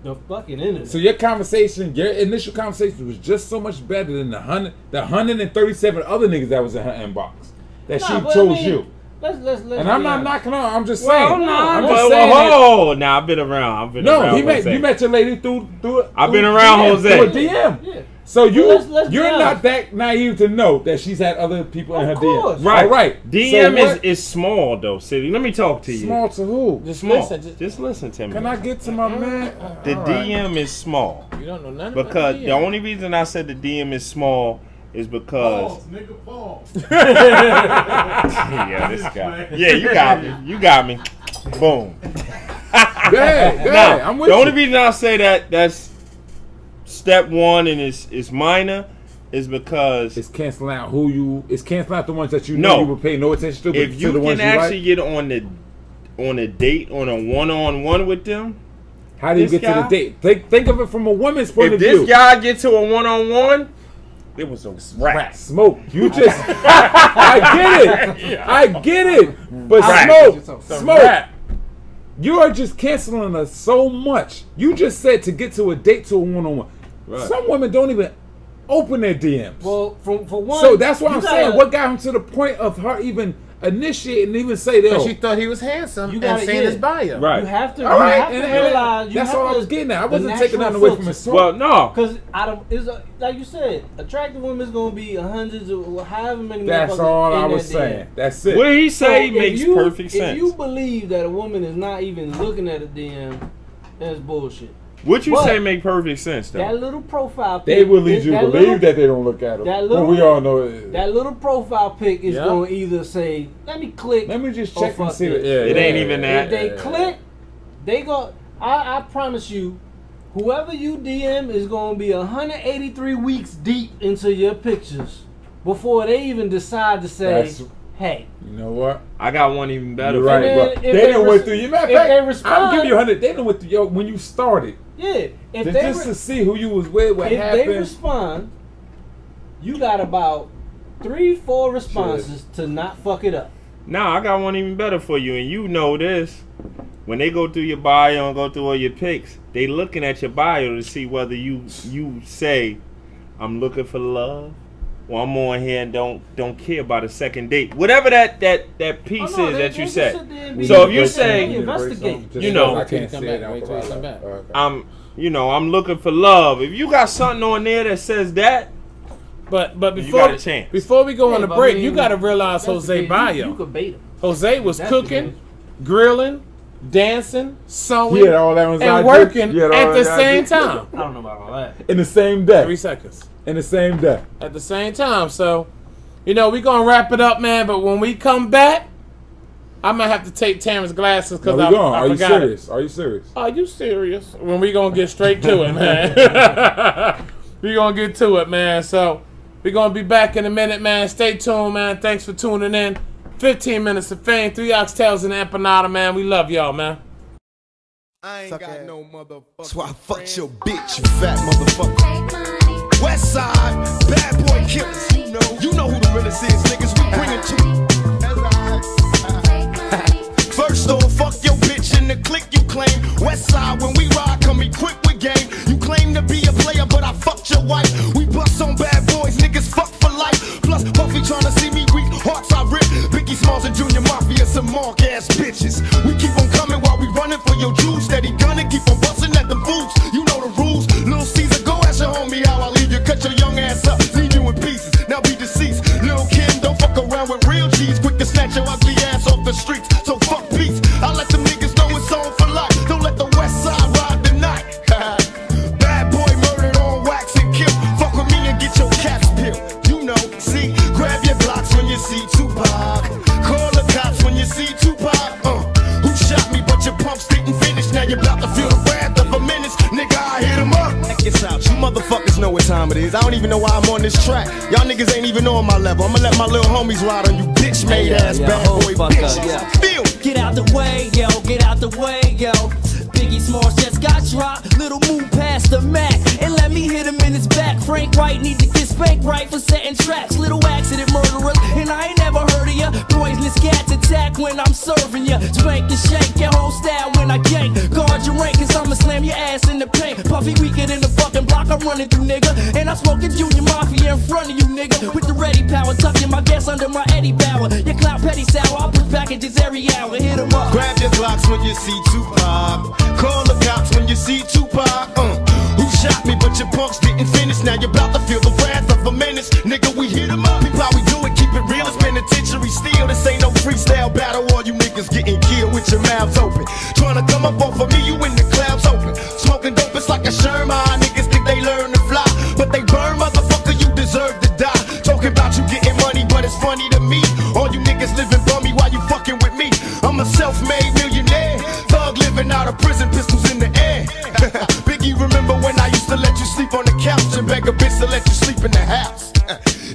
the fucking internet. So your initial conversation was just so much better than the 137 other niggas that was in her inbox that she chose you. Let's and I'm not knocking on. I'm just saying. I'm just saying. Nah, I've been around. You met your lady through. I've been around Jose. Through a DM. Yeah. So you're not that naive to know that she's had other people in her DM. Right. All right. DM is small though, City. Let me talk to you. Small to who? Just listen to me. Can I get to my man? The DM is small. You don't know nothing because about the the only reason I said the DM is small is because Pause. Yeah, this guy. Yeah, you got me. Boom. I'm with the you. only reason I say that's step one and it's minor is because it's canceling out it's canceling out the ones that you know you would pay no attention to. If you can actually get on a date on a one-on-one with them, how do you get to the date? Think of it from a woman's point of view. If this guy get to a one-on-one, it was a rat. Smoke. You just I get it. But smoke. You are just canceling us so much. You just said to get to a date to a one-on-one. Right. Some women don't even open their DMs. Well, for one. So that's what I'm saying. What got him to the point of her even initiate and even say that? Because she thought he was handsome and saying his bio. Right. You have to, realize. That's all I was getting at. I wasn't taking nothing away from his talk. Well, no. Because like you said, attractive women is going to be hundreds of however many. That's all I was saying. That's it. What he say makes perfect sense. If you believe that a woman is not even looking at a DM, that's bullshit. What you say make perfect sense though. That little profile pic. They will lead you to believe that they don't look at them. But we all know it. That little profile pic is going to either say, let me click. Let me just check and see it. It ain't even that. If they click, they go. I promise you, whoever you DM is going to be 183 weeks deep into your pictures before they even decide to say, hey. You know what? I got one even better. You're right, bro. They didn't went through you. Matter of fact, I'll give you 100. They didn't went through when you started. Yeah. Just to see who you was with, what happened. If they respond, you got about 3-4 responses to not fuck it up. Nah, I got one even better for you, and you know this. When they go through your bio and go through all your pics, they looking at your bio to see whether you say, I'm looking for love, or I'm on here and don't care about a second date. Whatever that piece is that you say. So if you say, investigate, you know, I can't say it. I'm looking for love. If you got something on there that says that, but before you got a chance. Before we go on the break, you got to realize Jose bio. You could bait him. Jose was cooking, grilling, dancing, sewing, and working at the same time. I don't know about all that. In the same day. 3 seconds. In the same day. At the same time. So, we're going to wrap it up, man. But when we come back, I might have to take Terrence's glasses because I forgot. Are you serious? Are you serious? Are you serious? When we going to get straight to it, man. We're going to get to it, man. So, we're going to be back in a minute, man. Stay tuned, man. Thanks for tuning in. 15 minutes of fame. 3 Oxtails and An Empanada, man. We love y'all, man. I ain't got no motherfucker. That's why I fucked your bitch, you fat motherfucker. West side, bad boy killers. You know who the realest is, niggas. We bring it to you. First off, fuck your bitch in the clique you claim. West side, when we ride, come equipped with game. claim to be a player, but I fucked your wife. We bust on bad boys, niggas fuck for life. Plus, Puffy tryna see me weak, hearts I rip. Biggie Smalls and Junior Mafia, some mark ass bitches. We keep on coming while we running for your juice. Steady gunning, keep on busting at them fools. You know the rules. Lil Caesar, go ask your homie how I leave you. Cut your young ass up, leave you in pieces. Now be deceased. Lil Kim, don't fuck around with real G's. Quick to snatch your ugly ass off the streets. So fuck peace. I let them niggas know it's on for life. Don't let the West Side ride the night. Bad boy murdered on wax and kill. Fuck with me and get your caps peeled. You know, see, grab your blocks when you see Tupac. Call the cops when you see Tupac. Who shot me but your pumps didn't finish? Now you're about to feel the wrath of a menace. Nigga, I hit him up. Check this out, you motherfuckers know what time it is. I don't even know why I'm on this track. Y'all niggas ain't even on my level. I'ma let my little homies ride on you bitch made ass bad boy bitches. Feel. Get out the way, yo, get out the way, yo. Biggie Smalls just got dropped. Little move past the Mac and let me hit him in his back. Frank White need to get spanked right for setting traps. Little accident murderers, and I ain't never heard of ya. Poisonous cats attack when I'm serving ya. Spank and shake your whole style when I gank. Guard your rank, cause I'ma slam your ass in the paint. Puffy weaker than the fucking block I'm running through, nigga. And I'm smoking Junior Mafia in front of you, nigga. With the ready power, tucking my gas under my Eddie Bauer. Your clout petty sour, I push packages every hour. Hit 'em up. Grab your blocks when you see Tupac. Call the cops when you see Tupac. Who shot me but your punks didn't finish? Now you're about to feel the wrath of a menace. Nigga, we hit 'em up. People how we do it, keep it real. It's penitentiary steel. This ain't no freestyle battle. All you niggas getting killed with your mouths open. Trying to come up off of me, you in the clouds open. Smoking dope, it's like a Sherman. Niggas think they learn to fly, but they burn, motherfucker, you deserve to die. Talking about you getting money, but it's funny to me. All you niggas living bummy while you fucking with me. I'm a self-made millionaire. Thug living out of prison, pistols in the air. Biggie, remember when I used to let you sleep on the couch and beg a bitch to let you sleep in the house?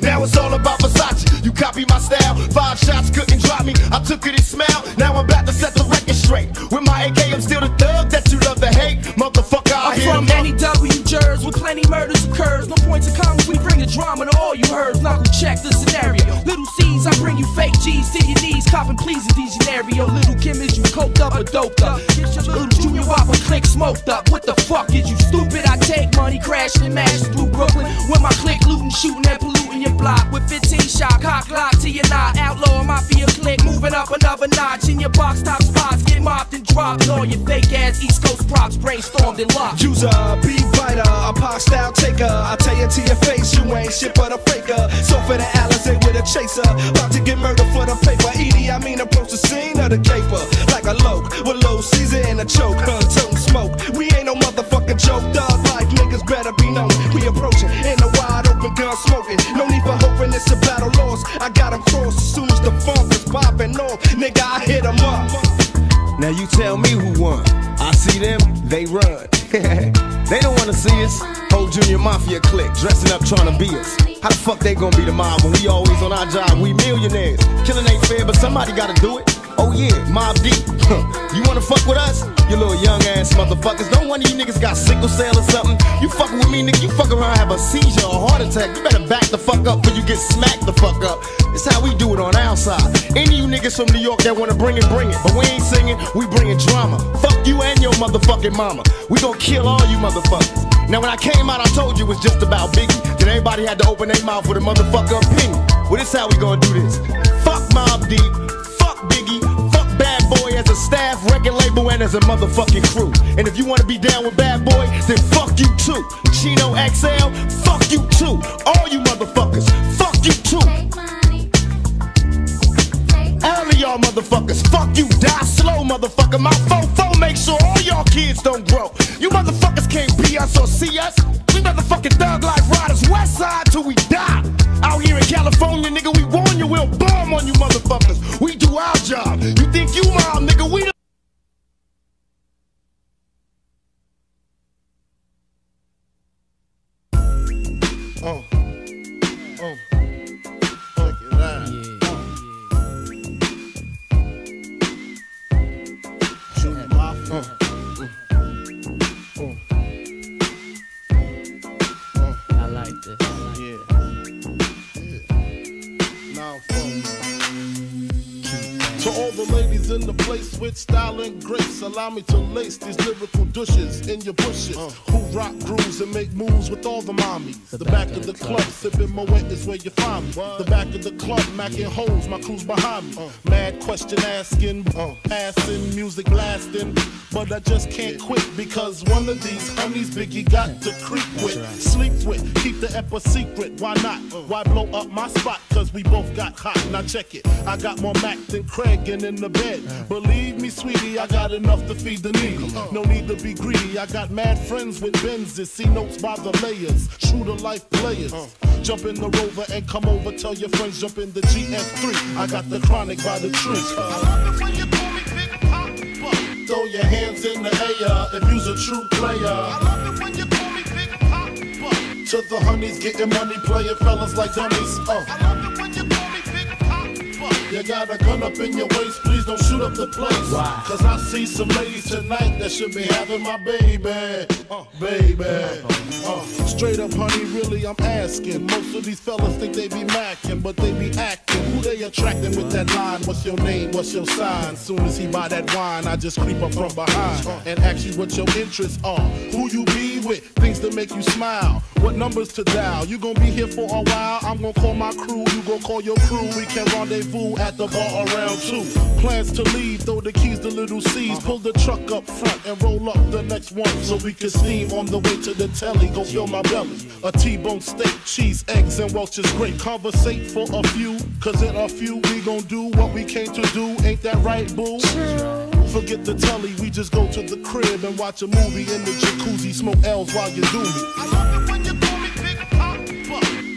Now it's all about Versace. You copy my style. 5 shots couldn't drop me. I took it and smiled. Now I'm about to set the record straight. With my AK, I'm still the thug that you love to hate. Motherfucker, I'm from any W Jers with plenty murders occurs. No points of comments, we bring the drama to all you heard. Knuckle check the scenario. Little C's, I bring you fake G's to your knees. Copping please in these scenario. Little Kim, is you coked up or doped up? Little Junior Whopper click smoked up. What the fuck is you stupid? I take money, crashing and mashing through Brooklyn. With my click looting, shooting and polluting your block. With 15 shot, cock lock to your knot. Outlaw mafia click, moving up another notch. In your box top spots, get mopped and dropped. All your fake ass East Coast props brainstormed and locked. User, beat writer, a pop style taker. I tell you to your face, you ain't shit but a faker. So for the Alizé with a chaser, about to get murdered for the paper. Edie, I mean approach the scene of the caper like a loke with low Caesar in a choke. Toting smoke, we ain't no motherfucking joke. Dog life niggas better be known. We approaching in a wide open gun smoking. No need for hoping it's a battle lost. I got 'em crossed as soon as the funk is popping off. Nigga, I hit 'em up. Now you tell me who won. I see them, they run. They don't wanna see us. Whole Junior Mafia clique, dressing up trying to be us. How the fuck they gonna be the mob when we always on our job? We millionaires. Killing ain't fair, but somebody gotta do it. Oh yeah, Mob Deep. You wanna fuck with us? You little young ass motherfuckers. Don't one of you niggas got sickle cell or something. You fucking with me, nigga, you fuck around, have a seizure or a heart attack. You better back the fuck up before you get smacked the fuck up. It's how we do it on our side. Any of you niggas from New York that wanna bring it, bring it. But we ain't singing, we bringing drama. Fuck you and your motherfucking mama. We gon' kill all you motherfuckers. Now when I came out, I told you it was just about Biggie. Then everybody had to open their mouth with a motherfucker opinion. Well, this how we gonna do this. Fuck Mob Deep, fuck Biggie, fuck Bad Boy as a staff, record label, and as a motherfucking crew. And if you wanna be down with Bad Boy, then fuck you too. Chino XL, fuck you too. All you motherfuckers, fuck you too. All of y'all motherfuckers, fuck you, die slow, motherfucker. My fofo make sure all y'all kids don't grow. You motherfuckers can't be us or see us. We motherfucking thug life riders, west side till we die. Out here in California, nigga, we warn you, we'll bomb on you motherfuckers. We do our job. You think you mom, nigga, we all the ladies in the place with style and grace. Allow me to lace these lyrical douches in your bushes. Who rock grooves and make moves with all the mommies. The back of the club, sipping Moet is where you find me. The back of the club, macking holes, my crew's behind me. Mad question asking, passing, music blasting. But I just can't quit because one of these honeys Biggie got to creep with, sleep with, keep the ep a secret. Why not? Why blow up my spot? Cause we both got hot. Now check it. I got more Mac than Craig and in the bed. Believe me, sweetie, I got enough to feed the needy. No need to be greedy. I got mad friends with Benzes. See notes by the layers. True to life players. Jump in the Rover and come over. Tell your friends jump in the GS3. I got the chronic by the tree. I love it when you call me Big Papa. Throw your hands in the air if you's a true player. I love it when you call me Big Papa. To the honeys getting money, playing fellas like dummies. I love it when you call me Big Papa. You got a gun up in your waist, please don't shoot up the place. Why? Cause I see some ladies tonight that should be having my baby. Straight up, honey, really, I'm asking. Most of these fellas think they be macking, but they be acting. Who they attracting with that line? What's your name? What's your sign? Soon as he buy that wine, I just creep up from behind and ask you what your interests are. Who you be with? Things that make you smile. What numbers to dial? You gon' be here for a while. I'm gon' call my crew. You gon' call your crew. We can rendezvous at the bar around 2. Plans to leave. Throw the keys to little C's. Pull the truck up front and roll up the next one so we can steam on the way to the telly. Go fill my belly. A T-bone steak, cheese, eggs, and Welch's grape. Conversate for a few, cause in a few we gon' do what we came to do. Ain't that right, boo? Forget the telly, we just go to the crib and watch a movie in the jacuzzi. Smoke L's while you do me. I love it when you call me Big Papa.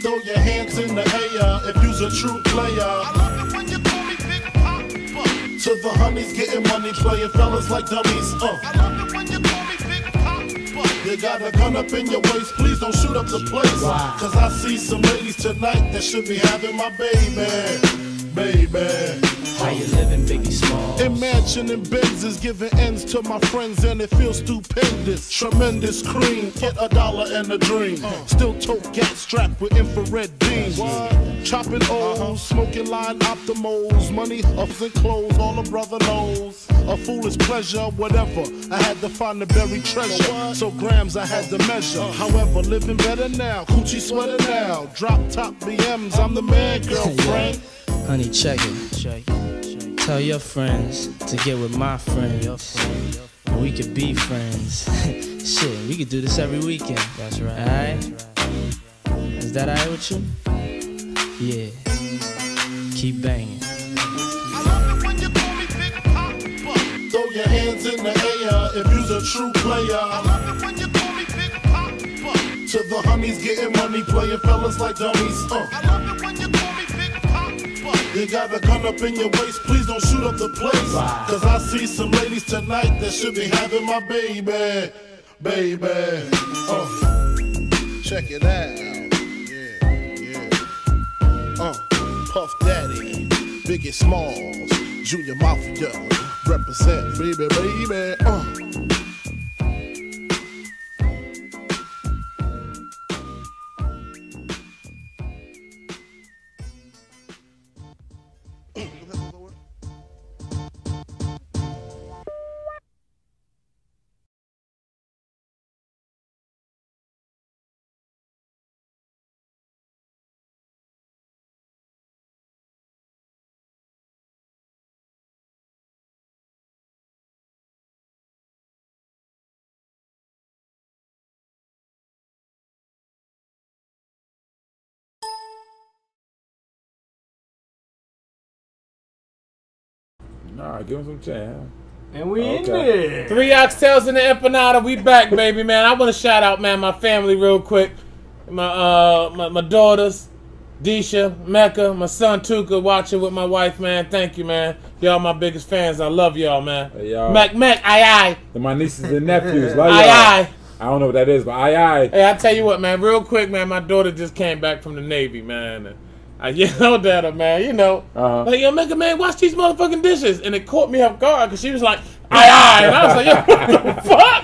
Throw your hands in the air if you's a true player. I love it when you call me Big Papa. To the honeys getting money, playing fellas like dummies. I love it when you call me Big Papa. You got a gun up in your waist, please don't shoot up the place. Wow. Cause I see some ladies tonight that should be having my baby. How you living, Biggie Smalls? Imagine in Benzes giving ends to my friends and it feels stupendous. Tremendous cream, get $1 and a dream. Still tote gas strapped with infrared beams. Chopping O's, smoking line optimals. Money, ups and clothes, all a brother knows. A foolish pleasure, whatever. I had to find the buried treasure. So grams I had to measure. However, living better now. Coochie sweater now. Drop top BMs, I'm the man, girlfriend. Honey, check it. Tell your friends to get with my friends. And we could be friends. Shit, we could do this every weekend. That's right. Alright? Is that alright with you? Yeah. Keep banging. I love it when you call me Big Papa. Throw your hands in the air if you's a true player. I love it when you call me Big Papa. To the honeys getting money, playing fellas like dummies. I love it when you call me Big Papa. You got a gun up in your waist, please don't shoot up the place. Cause I see some ladies tonight that should be having my baby. Check it out. Yeah. Puff Daddy, Biggie Smalls, Junior Mafia, represent, baby. Nah, give him some chance. And we in there. 3 Oxtails and an Empanada. We back, baby, man. I want to shout out, man, my family real quick. My daughters, Disha, Mecca, my son Tuka, watching with my wife, man. Thank you, man. Y'all my biggest fans. I love y'all, man. Hey, y'all. Mac, aye. And my nieces and nephews, love y'all. Aye. I don't know what that is, but aye. Hey, I tell you what, man, real quick, man, my daughter just came back from the Navy, man. And I yelled at her, man, you know. Like, yo, Mecca, man, wash these motherfucking dishes. And it caught me off guard because she was like, aye. And I was like, yo, what the fuck?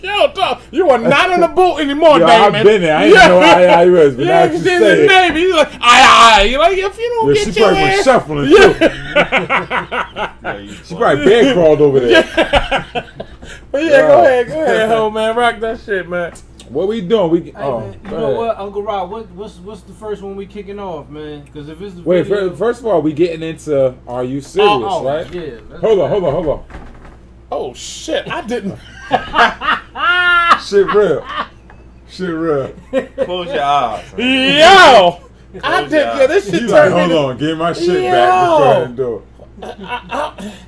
Yo, dog, you are not in the boat anymore, Yo, Damon. I've been there. I didn't know aye was, but now Yeah, you because say in the it. Navy, he's like, aye. You're like, if you don't Yeah, get she your probably was ass. shuffling too. She probably bear crawled over there. But yeah, go ahead, ho, man. Rock that shit, man. What we doing? We Hey, man, you know what, Uncle Rob? What's the first one we kicking off, man? Because if it's the Wait, video, first of all, we getting into Are You Serious, right? Yeah. Hold on. Oh shit, I didn't. Shit real. Close your eyes. Yo, I did. Yeah, this shit You like, turned me hold to. on, give my shit back. Just go ahead and do it.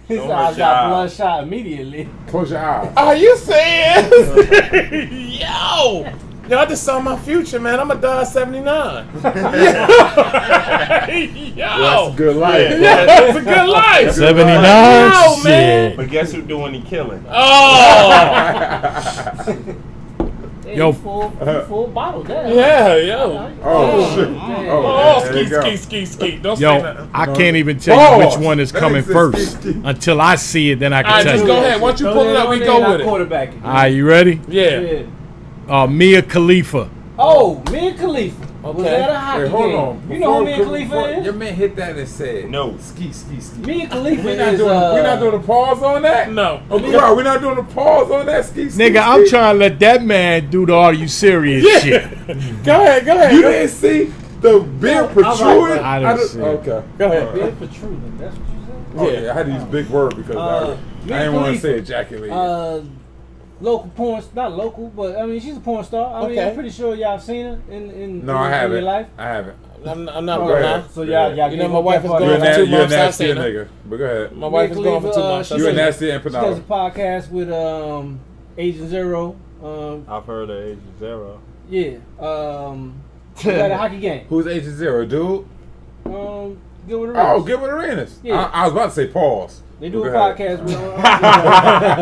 his Don't eyes hurt got your bloodshot immediately. Close your eyes. Are you serious? Yo, I just saw my future, man. I'm gonna die at 79. Yo, That's a good life. yeah, that's a good life. 79. Yo, man. Shit. But guess who's doing the killing? Oh, Yo. Full bottle down. yeah, yo. Oh, shit. Oh, there you go. ski. Don't say Yo, nothing. I can't even tell you which one is That coming nigga said first. ski, ski. Until I see it, then I All can right, tell just you. go ahead. Once you pull it up, we go with it. Quarterback it. All right, you ready? Yeah. Mia Khalifa. Oh, Mia Khalifa. Was Okay. that a hockey Wait, hold game? on. You know who Mia Khalifa is? Your man hit that and said, No. Ski. Mia Khalifa We're not is doing the pause on that? No. Okay, we're not doing the pause on that, ski. Nigga, I'm trying to let that man do the Are You Serious shit. Go ahead. You didn't see the beer protruding? I didn't see it. Okay. Go ahead. Beer protruding. That's what you said. Yeah, I had to use big words because I didn't want to say ejaculate. Local porn, not local, but I mean she's a porn star. I mean, Okay. I'm pretty sure y'all seen her in No, I your haven't. life. I haven't. I'm not Oh, gonna lie. so y'all You know, gave my up wife that is part. going You're for 2 a months. I've nasty seen her. nigga. But go ahead. My wife is going for 2 months. I've You a seen her. nasty She does a empanada. podcast with Agent Zero. I've heard of Agent Zero. Yeah. She at a hockey game. Who's Agent Zero, dude? Gilbert Arenas. Oh, Gilbert Arenas. Yeah. I was about to say pause. They do a Go ahead. podcast with.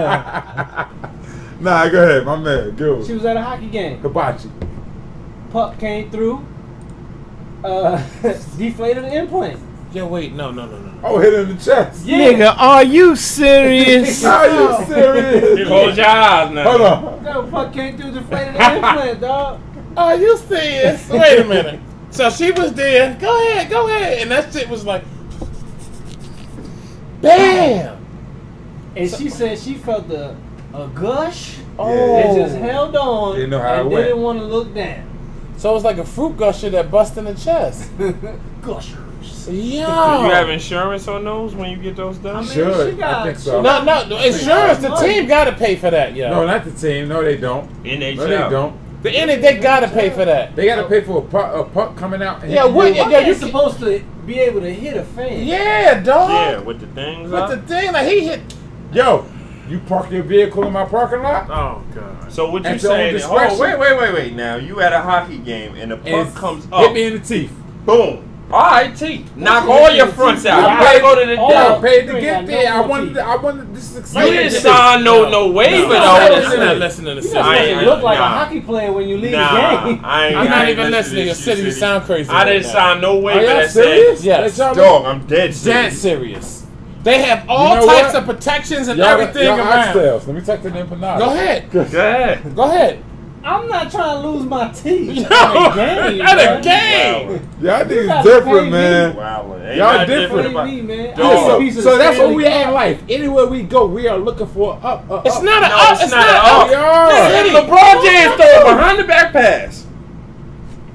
Nah, go ahead, my man. Go. She was at a hockey game. Hibachi. Puck came through. Deflated the implant. Yeah, wait, no. Oh, hit in the chest. Yeah. Nigga, are you serious? Are you serious? Close your eyes now. Hold on. No, puck came through, deflated the implant, dog. Are you serious? Wait a minute. So she was there. Go ahead. And that shit was like, bam. And she said she felt a gush. Oh. And just held on. Didn't know how and it went. didn't want to look down. So it was like a fruit gusher that bust in the chest. Gushers. Yo. Do you have insurance on those when you get those done? I mean, Should. she got, I think so. No, insurance. The team got to pay for that, yo. No, not the team. No, they don't. NHL. No, they don't. They got to pay for that. They got to pay for a puck coming out. And Yeah, hitting what? you. Yeah, You're you supposed to be able to hit a fan. Yeah, dog. Yeah, with the things But up. the thing, like he hit. Yo, you park your vehicle in my parking lot? Oh god. So what you At your own saying? discretion. Oh, wait. Now you at a hockey game and the puck And comes hit up. me in the teeth. Boom. All right, teeth. Knock hit all me your in the fronts teeth. out. I You gotta go to the Oh, I dentist. paid you to ain't get got there. no I more wanted. teeth. I wanted. This is You exciting. didn't sign no waiver I'm though. not That's- listening to You're City. not supposed I to ain't- look like a nah. hockey player when you leave Nah, the game. I ain't. I'm I not ain't even listening to this shit, City. You sound crazy. I right didn't now. sign no Are waiver y'all that serious? said, Yes. That y'all- dog, I'm dead Dead serious. serious. They have all You know types what? of protections and Y'all, everything y'all around. Oxtails. Let me talk to the empanada. Go ahead. Go ahead. Go ahead. I'm not trying to lose my teeth. Yo, At a game. at a man. game. Y'all You niggas gotta pay different, me. man. Wow. Ain't Y'all nothing different. about- Me, man. Dog. I'm a piece of So that's what Stanley we are in Cup. life. Anywhere we go, we are looking for up. It's up. not a No, up. it's It's not not a a up. up. We are. Listen, LeBron James threw it behind the back pass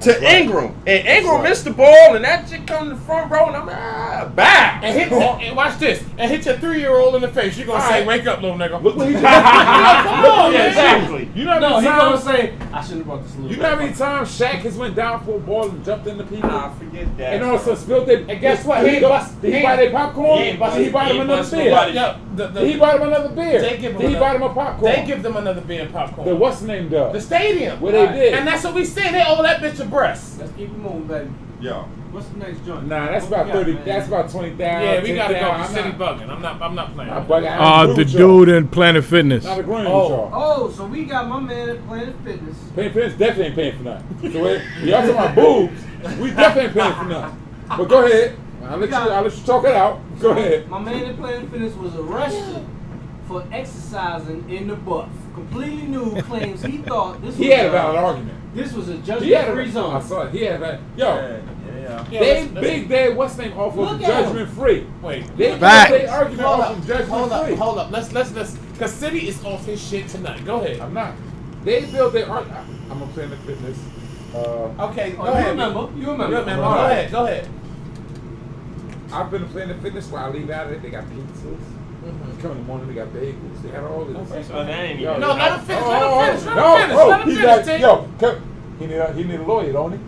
to Ingram, and Ingram missed the ball, and that shit come to the front row, and I'm back. And hit. And watch this. And hit your 3-year-old in the face. You're gonna All say, right. "Wake up, little nigga." Look what he just. Come on, Yeah, man. exactly. You know how No, many he gonna times? say, I shouldn't have brought this little. You know how many times Shaq has went down for a ball and jumped into people? Nah, forget that. And also spilled it. And guess what? He ain't bust- Did he he buy ain't- their popcorn? he ain't bust- Did he buy he them ain't another bust beer? nobody. Yo, Did he buy them another beer? They give him Did he another- buy them a popcorn? They give them another beer and popcorn. The what's the name dog? The stadium. What they did? And that's what we say. They owe that bitch a breast. Let's keep it moving, baby. Yo. What's the next joint? Nah, that's What we about got, 30. man? That's about 20,000. Yeah, we gotta 10,000. go. I'm City not- bugging. I'm not playing. I'm bugging. I agree The with y'all. dude in Planet Fitness. Not agreeing Oh. with y'all. Oh, so we got my man at Planet Fitness. Paying for this definitely ain't paying for nothing. So y'all talking about boobs, we definitely ain't paying for nothing. But go ahead. I'll let you talk it out. Go ahead. My man in Planet Fitness was arrested for exercising in the buff. Completely nude, claims he thought this was He had a valid argument. This was a judgment-free zone. I saw it. He had a Yeah. Big Dad, what's the name, off of judgment free. Wait. They argument off of judgment free. Hold up. Let's. Because City is off his shit tonight. Go ahead. I'm not. They built their argument. I'm gonna Planet Fitness. Okay, go ahead. You remember. Go ahead. I've been to Planet Fitness where I leave out of it. They got pizzas. Mm-hmm. Come in the morning, they got bagels. They got all this. Let him finish. He need a lawyer, don't he?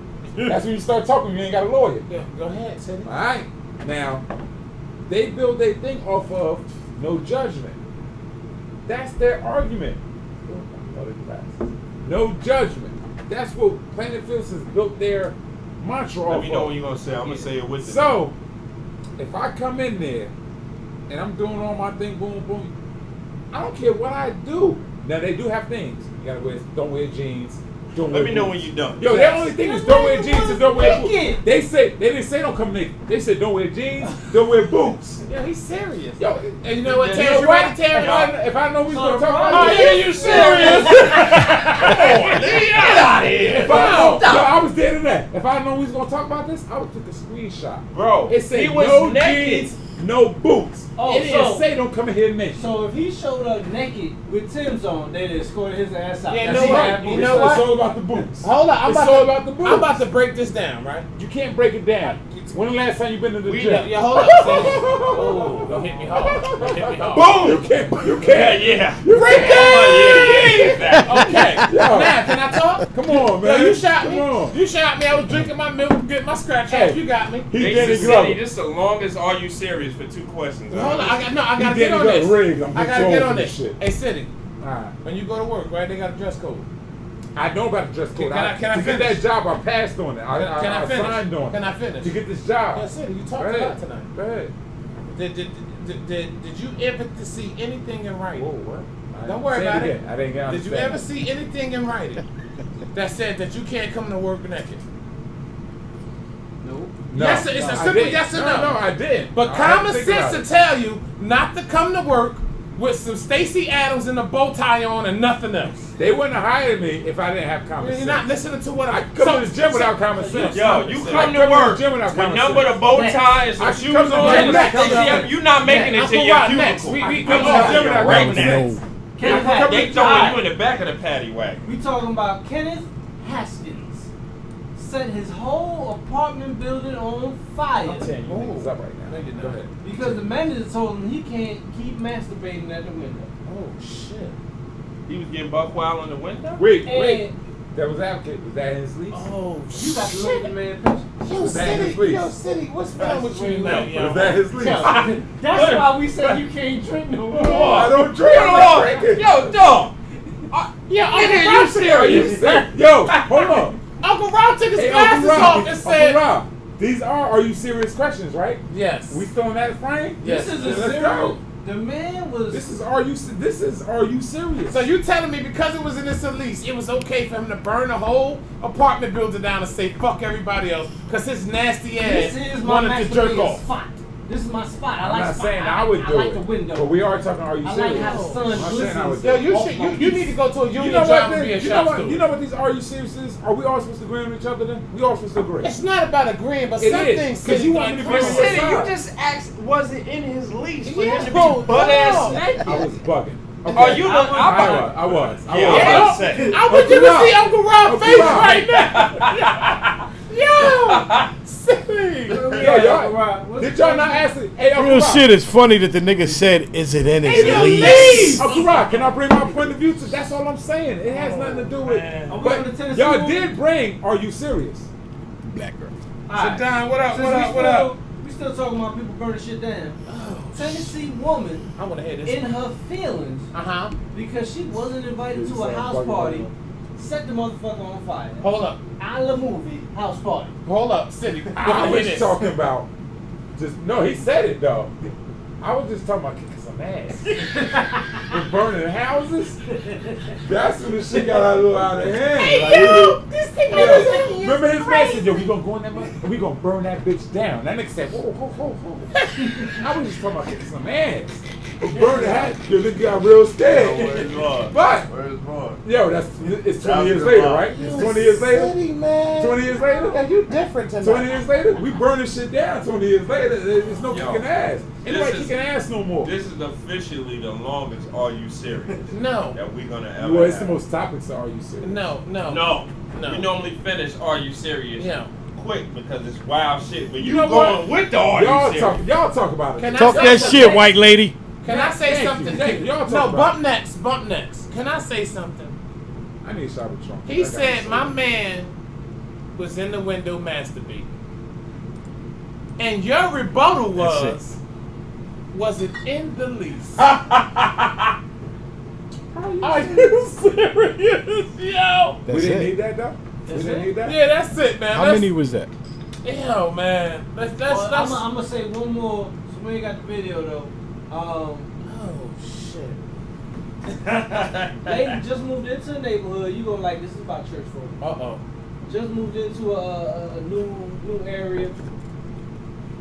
That's when you start talking. You ain't got a lawyer. Yeah, go ahead, City. All right. Now, they build their thing off of no judgment. That's their argument. No judgment. That's what Planet Fitness has built their mantra off of. Let me know what you're going to say. I'm going to say it with you. So, if I come in there and I'm doing all my thing, boom, boom, I don't care what I do. Now, they do have things. You got to don't wear jeans. Let me know when you're done. Yo, their only thing is don't wear jeans and don't wear boots. They didn't say don't come naked. They said don't wear jeans, don't wear boots. Yeah, he's serious. Yo, and you know what, Terrence? You right, Terrence? If I know we gonna talk about this. Oh, yeah, you serious? Come on, get out of here. I was dead in that. If I know we was gonna talk about this, I would take a screenshot. Bro, it said he was no naked. Jeans, no boots. Oh, it didn't say don't come in here naked. So if he showed up naked with Tim's on, they'd escort his ass out. Yeah, you know what? It's all about the boots. Hold on, it's all about the boots. I'm about to break this down, right? You can't break it down. When the last time you been to the gym? Yeah, hold up. Oh, don't hit me hard. Boom! You can't. Yeah. You break it! Okay. Now, can I talk? Come on, man. Yo, you shot me. Come on. You shot me. I was drinking my milk, getting my scratch off. You got me. He did it. This is the longest Are You Serious for 2 questions. Hold on. I gotta get on this. I gotta get on this. Shit. Hey, City. Alright. When you go to work, right? They got a dress code. I know about the dress code. Can I to finish? get that job, I passed on it. I finish? signed on it. Can I finish? To get this job. Yeah, City, you talked a lot tonight. Go ahead. Did you ever see anything in writing? Whoa, what? Don't worry about it. I didn't get. Did you ever see anything in writing that said that you can't come to work naked? No. Yes, it's a simple yes or no. No, I did. But common sense to tell you not to come to work with some Stacey Adams and a bow tie on and nothing else. They wouldn't have hired me if I didn't have common sense. You're not listening to what I come to the gym without common sense. Yo, you come to work with nothing but a bow tie and some shoes on. You're not making it to your cubicle. We come to the gym right now. They throwing you in the back of the paddy wagon. We talking about Kenneth Haskins set his whole apartment building on fire. I'm saying you up right now. Go ahead. Because the manager told him he can't keep masturbating at the window. Oh shit! He was getting buck wild in the window. Wait. That was advocate. Was that his lease? Oh, you got to look at the man picture. Yo, City, what's wrong with you now? Was that his lease? That's why we said you can't drink no more. I don't drink. I'm not drinking. Yo, dog. Yeah, you serious? Yo, hold on. Uncle Rob took his glasses off and said, Rob, these are you serious questions, right? Yes. We still in that frame? Yes. This is a serious. The man was. This is are you serious? So you telling me because it was in this lease, it was okay for him to burn the whole apartment building down and say fuck everybody else because his nasty ass wanted to jerk off. Spot. This is my spot. I I'm like not spot. saying I would do like it. the window. But we are talking. Are you serious? I like how the sun glistens. Yo, you need to go to a union job and be a shop steward. You know what these are you serious is? Are we all supposed to agree on each other then? We all supposed to agree. It's not about agreeing, but some things. Because you want me to be on your City, side. You just asked, was it in his lease for him to be bro, butt ass naked? I was bugging. Okay. Are you? I was. I want you to see Uncle Rob's face right now. Yo, silly. Did y'all not ask it? Hey, Uncle Real Rob. shit is funny that the nigga said, is it in his Hey, lease? Uncle Rob, can I bring my point of view to that's all I'm saying. It has nothing to do with but y'all did bring Are You Serious? Black girl. So Don, what up? We still talking about people burning shit down. Tennessee woman I want to hear this in her feelings because she wasn't invited to a house party. Set the motherfucker on fire. Hold up. I love movie house party. Hold up, City. I was talking about no, he said it though. I was just talking about kicking some ass. With burning houses. That's when the shit got a little out of hand. Hey, yo, this thing remember his message. said, yo, we gonna go in that mud and we gonna burn that bitch down. That nigga said, whoa. I was just talking about getting some ass. Burn the hat. Yo, nigga got real scared. But, yo, it's 20 years later, right? It's 20 years later. 20 years later? Yeah, you different tonight. 20 years later? We burning shit down 20 years later. There's no kicking ass. Anybody kicking ass no more. This is officially the longest Are You Serious? No. That we're gonna ever Well, it's have. the most topics of Are You Serious? No. We normally finish Are You Serious? Yeah. Quick because it's wild shit. But you know going with the Are You Serious? Y'all talk about it. Talk that shit, white lady. Can I say something? Y'all talk No, about bump next. Can I say something? I need a shot of Trump. He said my man was in the window masturbating. And your rebuttal was it in the lease? Are you serious, yo? We didn't need that, though? We didn't need that? Yeah, that's it, man. How many was that? Yo, man. I'm going to say one more. So we ain't got the video, though. Oh, shit. Lady just moved into the neighborhood. You gonna like this is about church folk. Just moved into a new area.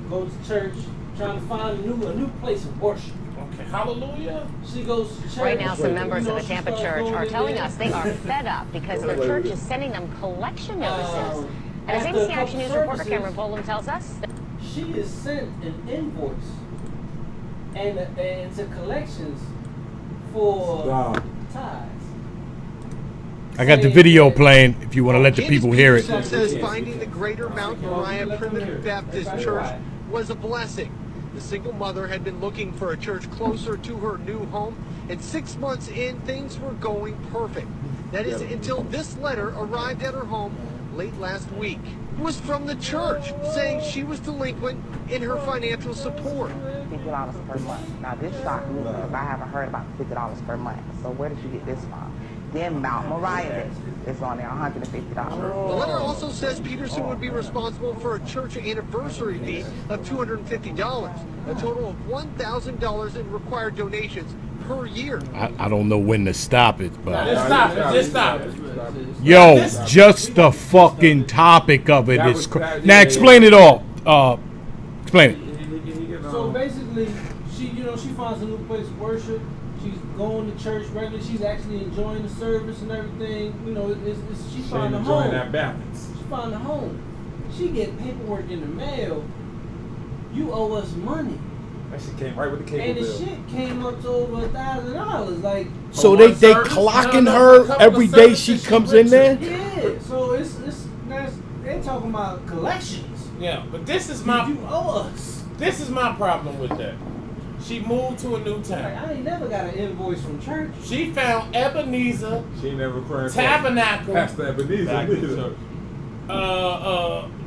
Goes to church, trying to find a new place of worship. Okay, hallelujah. She goes to church. Right now, some members of the Tampa church are telling us they are fed up because their church is sending them collection notices. And as ABC Action News reporter Cameron Boland tells us, she is sent an invoice and to collections for tithes. I got the video playing if you want to let the people hear it. Says finding the Greater Mount Moriah Primitive Baptist Church was a blessing. The single mother had been looking for a church closer to her new home, and 6 months in, things were going perfect. That is until this letter arrived at her home late last week. It was from the church saying she was delinquent in her financial support. $50 per month. Now this shocked me because I haven't heard about $50 per month. So where did you get this from? Then Mount Moriah is on there, $150. The letter also says Peterson would be responsible for a church anniversary fee of $250, a total of $1,000 in required donations per year. I don't know when to stop it, but Just stop it. Yo, just the fucking topic of it is now explain it all. Explain it. So basically, she finds a new place of worship. She's going to church regularly. She's actually enjoying the service and everything. She found a home. Enjoying that balance. She found a home. She get paperwork in the mail. You owe us money. That shit came right with the cable And the bill. shit came up to over $1,000. Like, So they clocking her every day she comes in there? yeah. So they're talking about collections. Yeah, but this is my You owe us. This is my problem with that. She moved to a new town. I ain't never got an invoice from church. She found Ebenezer She never praying Tabernacle, Pastor Ebenezer.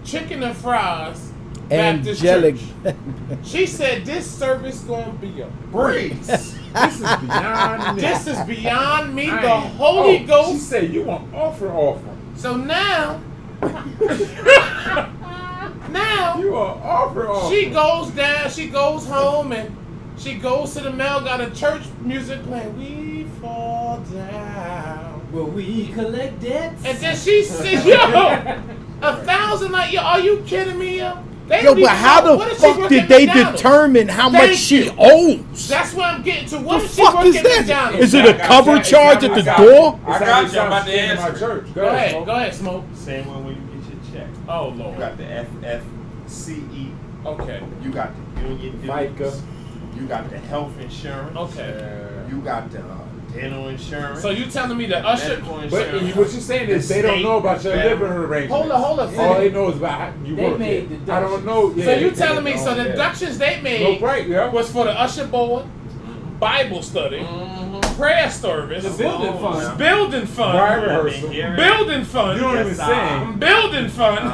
chicken and fries, Baptist Angelic. Church. She said this service gonna be a breeze. This is beyond me. This is beyond me. The Holy Ghost. She said you want offer. So now You are offer. she goes down. She goes home and she goes to the mail. Got a church music playing. We fall down. Will we collect debts? And then she said, "Yo, $1,000? Like, yo, are you kidding me, yo?" Yo, but how the fuck did they determine how much she owes? That's what I'm getting to. What The is she fuck working is at that? McDonald's? Is it a cover charge at the door? I got you. I'm about to answer. Church. Go ahead, Smoke. Same one when you get your check. Oh, Lord. You got the FFCE. Okay. You got the union dues. You got the health insurance. Okay. You got the dental insurance. So you telling me the usher? But what you're saying is they don't know about your living arrangement. Hold on. All they know is about how you They work made it. the I don't know. So you telling me, so the deductions they made was for the usher board, Bible study, prayer service, building fund, building fund, building fund. You don't even sing. Building fund,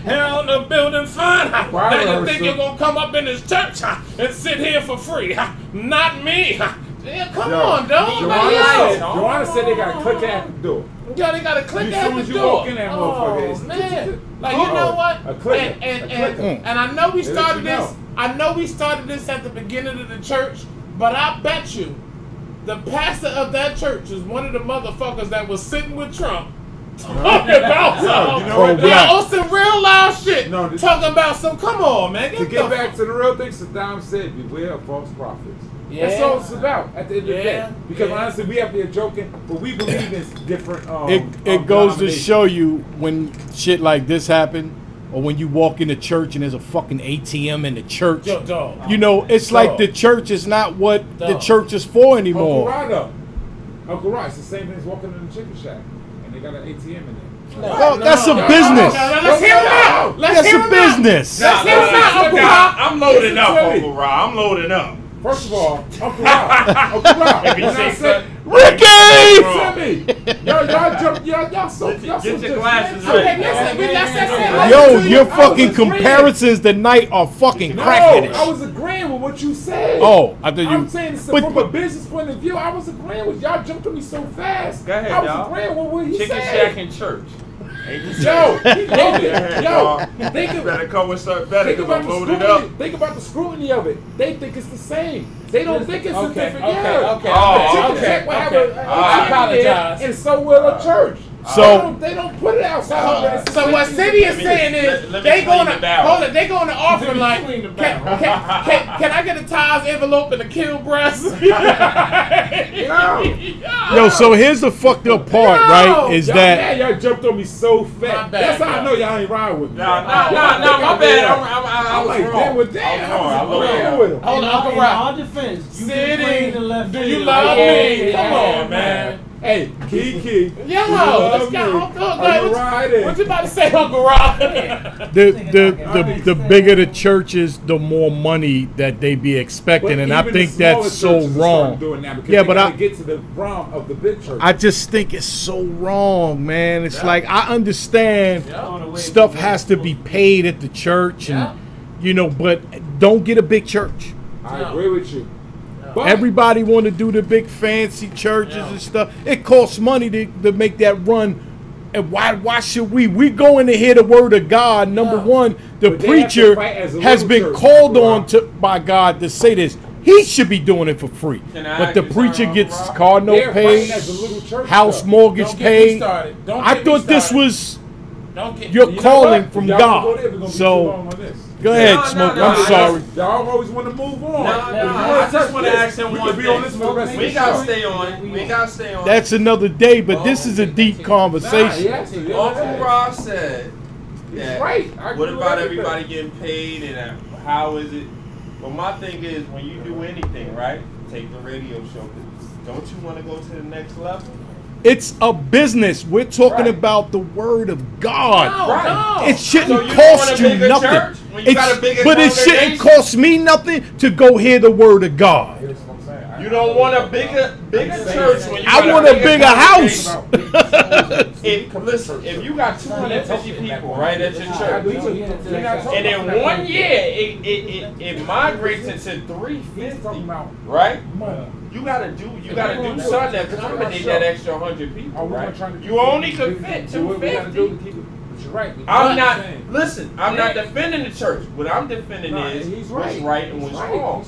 hell the building fund. Now you think you're gonna come up in this church and sit here for free? Not me. Yeah, come on, dog. Joanna said they got to click at the door. Yeah, they got to click at the door. As soon as you walk in that motherfucker, it's man. Like, you know what? A clicker. And I know we started this. I know we started this at the beginning of the church, but I bet you the pastor of that church is one of the motherfuckers that was sitting with Trump Talking about some. You know what? On some real loud shit. No, talking about some. Come on, man. To get back to the real thing, Saddam said, "Beware of false prophets." Yeah. That's all it's about at the end of the day. Because honestly, we have to be joking, but we believe in different. It goes to show you when shit like this happen, or when you walk into church and there's a fucking ATM in the church. Yo, dog. You know, it's like the church is not what the church is for anymore. Uncle Rod, it's the same thing as walking in the chicken shack, and they got an ATM in there. Well, that's a business. Let's hear him out. That's a business. Let's hear him out, Uncle Rod. I'm loading up, Uncle Rod. I'm loading up. First of all, Uncle Rod, If you say so. Ricky! Y'all so Get your glasses ready. Yo, your fucking comparisons tonight are fucking cracking. I was agreeing with what you said. Oh, I thought you. I'm saying this from a business point of view. I was agreeing with y'all. Jumped on me so fast. Go ahead, I was y'all. agreeing with what he Chicken said. shack in church. Yo, better come with something better because I'm loaded up. Think about the scrutiny of it. They think it's the same. They don't think it's a different. Okay. I apologize. And so will a church. So they don't put it outside. So what Cindy is saying is they gonna hold it. They gonna offer like, can I get a tithes envelope and a kill breast? Yo, so here's the fucked up part, right? Is that y'all jumped on me so fast? That's how I know y'all ain't riding with me. No, my bad. I was like, wrong. Damn, Hold on, Uncle In Rock. our defense, you Cindy, playing the left do field. you love me? Come on, man. Hey, Kiki. Yo, let's go. What you about to say, Uncle Rob? the bigger the church is, the more money that they be expecting, and I think that's so wrong. Yeah, but I get to the realm of the big church. I just think it's so wrong, man. It's like I understand stuff has to be paid at the church, and you know, but don't get a big church. I agree with you. But everybody want to do the big fancy churches and stuff. It costs money to make that run. And why should we? We going to hear the word of God. Number one, the preacher has been called on by God to say this. He should be doing it for free. But the preacher gets car note paid, house mortgage paid. I thought this was your calling from God. So go ahead, Smoke. I'm sorry. Y'all always want to move on. I just want to ask him one thing. We got to stay on it. We got to stay on it. That's another day, but this is a deep conversation. Uncle Rob said that, what about everybody getting paid and how is it? Well, my thing is, when you do anything, right, take the radio show. Don't you want to go to the next level? It's a business. We're talking about the word of God. Right. It shouldn't cost you nothing. But it shouldn't cost me nothing to go hear the word of God. You don't want a bigger church. When you I want a bigger house. Listen, if you got 250 people right at your church, and in 1 year it migrates into 350, right? You gotta do something to accommodate that extra 100 people, right? You only can fit 250. I'm not defending the church. What I'm defending is what's right and what's wrong.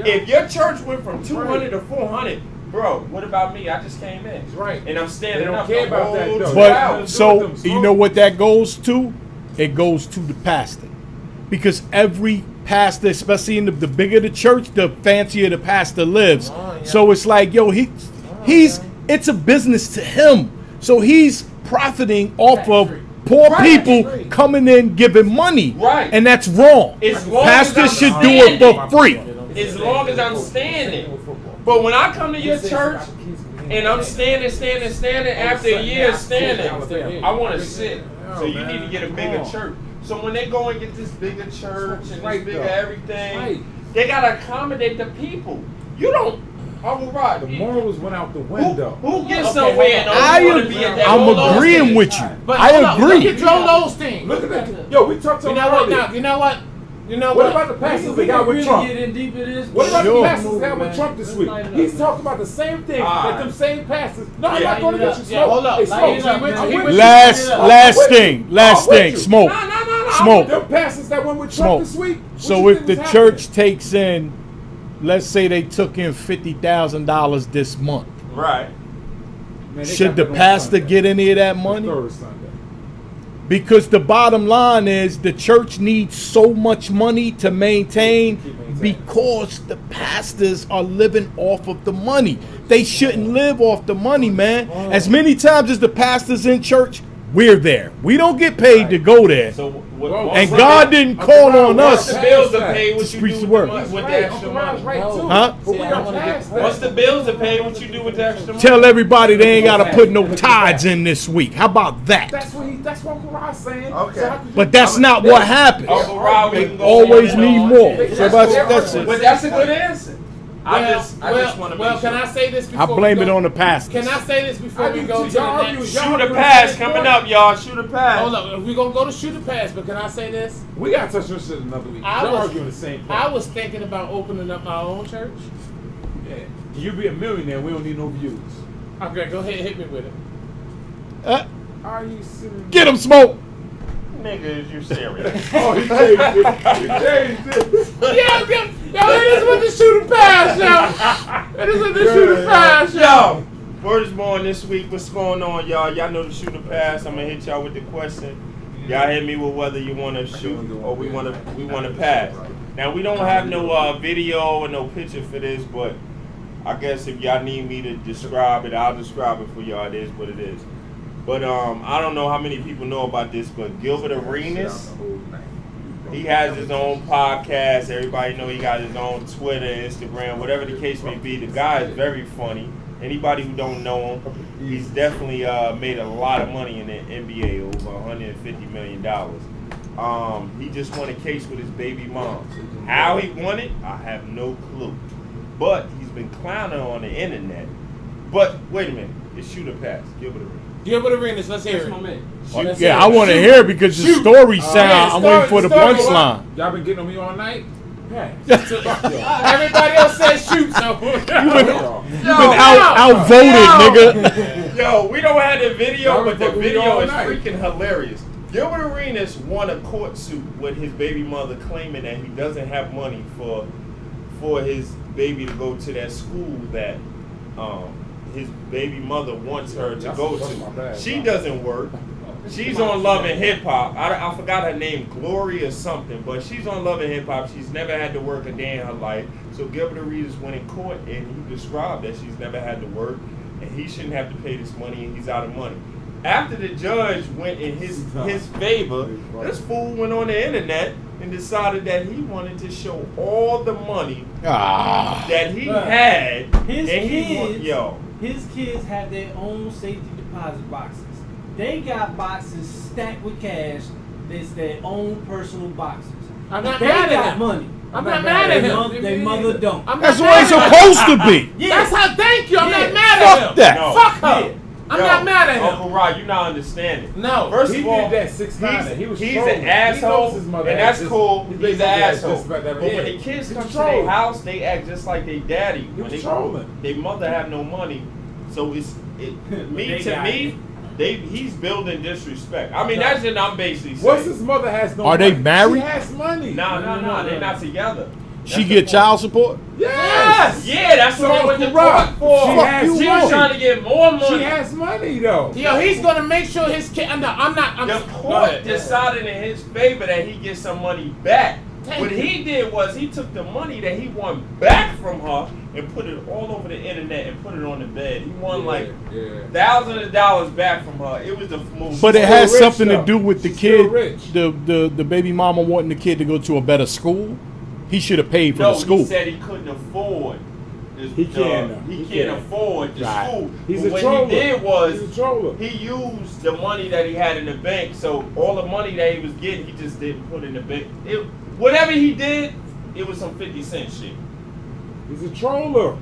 If your church went from 200 to 400, bro, what about me? I just came in. And I'm standing up. But so you know what that goes to? It goes to the pastor. Because every pastor, especially in the bigger the church, the fancier the pastor lives. So it's like, yo, it's a business to him. So he's profiting off of poor people coming in giving money. And that's wrong. Pastors should do it for free. As long as I'm standing. But when I come to your church and I'm standing after a year of standing, I want to sit. So you need to get a bigger church. So when they go and get this bigger church and this bigger everything, they got to accommodate the people. You don't. The morals went out the window. Who gets somewhere and don't want to be at that? I'm agreeing with you. I agree. Look at Joel Osteen. Look at that. Yo, we talked about You know what? What about the pastors that got with Trump? What about the pastors that got with Trump this week? He's talking about the same thing that them same pastors. No, I'm not going to get you. Smoke. Hold up. Last thing. Smoke. Smoke. Them pastors that went with Trump this week. So if the church takes in, let's say they took in $50,000 this month. Right. Man, should the pastor get any of that money? Because the bottom line is the church needs so much money to maintain because the pastors are living off of the money. They shouldn't live off the money, man. As many times as the pastors in church, we're there. We don't get paid to go there. And God didn't call on us the bills to pay what to you preach do the word. with the extra money? Huh? What's the bills to pay what you do with the extra money? Tell everybody they ain't got to put no tithes in this week. How about that? That's what Farah's saying. Okay. But that's not what happens. They always need more. So that's it. But that's a good answer. I just want to Well, can I say this before I blame it on the pastors. Can I say this before we go to the next? Shoot a pass coming up, y'all. Shoot a pass. Hold up. We're going to go to shoot a pass, but can I say this? We got to touch this shit another week. Y'all arguing the same point. I was thinking about opening up my own church. Yeah. You be a millionaire. We don't need no views. Okay, go ahead. Hit me with it. Are you serious? Get him, Smoke. Nigga, is you serious? Oh, he changed it. He changed it. Yo, it is with the shooting pass, yo. It is with the shooting pass, yo. Word is born this week. What's going on, y'all? Y'all know the shooting pass. I'm gonna hit y'all with the question. Y'all hit me with whether you want to shoot or we want to pass. Now we don't have no video or no picture for this, but I guess if y'all need me to describe it, I'll describe it for y'all. It is what it is. But I don't know how many people know about this, but Gilbert Arenas, he has his own podcast. Everybody know he got his own Twitter, Instagram, whatever the case may be. The guy is very funny. Anybody who don't know him, he's definitely made a lot of money in the NBA, over $150 million. He just won a case with his baby mom. How he won it, I have no clue. But he's been clowning on the internet. But wait a minute, it's shoot or pass. Gilbert Arenas. Gilbert Arenas, let's hear it. Yeah, I want to hear it because the story sound. I'm waiting for the punchline. Y'all been getting on me all night? Yeah. Everybody else says shoot, so you've been outvoted, nigga. Yo, we don't have the video, but the video is freaking hilarious. Gilbert Arenas won a court suit with his baby mother claiming that he doesn't have money for his baby to go to that school that his baby mother wants her to go to. She doesn't work. She's on Love and Hip Hop. I forgot her name, Glory or something, but she's on Love and Hip Hop. She's never had to work a day in her life. So Gilbert Arenas went in court and he described that she's never had to work and he shouldn't have to pay this money and he's out of money. After the judge went in his favor, this fool went on the internet and decided that he wanted to show all the money that he had. His kids have their own safety deposit boxes. They got boxes stacked with cash. That's their own personal boxes. I'm not they mad at got him. money. I'm not mad at him. Their mother don't. That's the way it's supposed to be. Yeah. That's how. Thank you. I'm not mad Fuck at him. that. No. Fuck her. Yeah. I'm not mad at him. Uncle Rod, you're not understanding. No. First He of all, did that 6'9". he's an asshole, and that's cool. He's an asshole. But when the kids come to their house, they act just like their daddy. When their mother have no money, so he's building disrespect. I mean, that's what I'm basically saying. What's his mother has no money? Are they married? She has money. No, they're not together. She get child support? Yes. Yeah, that's what I went to court for. She was trying to get more money. She has money though. Yo, he's gonna make sure his kid. The court decided in his favor that he get some money back. What he did was he took the money that he won back from her and put it all over the internet and put it on the bed. He won thousands of dollars back from her. It was the most. But it has something to do with the kid, the baby mama wanting the kid to go to a better school. He should have paid for the school. He said he couldn't afford. He can't afford the school. What he did was he used the money that he had in the bank. So all the money that he was getting, he just didn't put in the bank. Whatever he did, it was some 50-cent shit. He's a troller.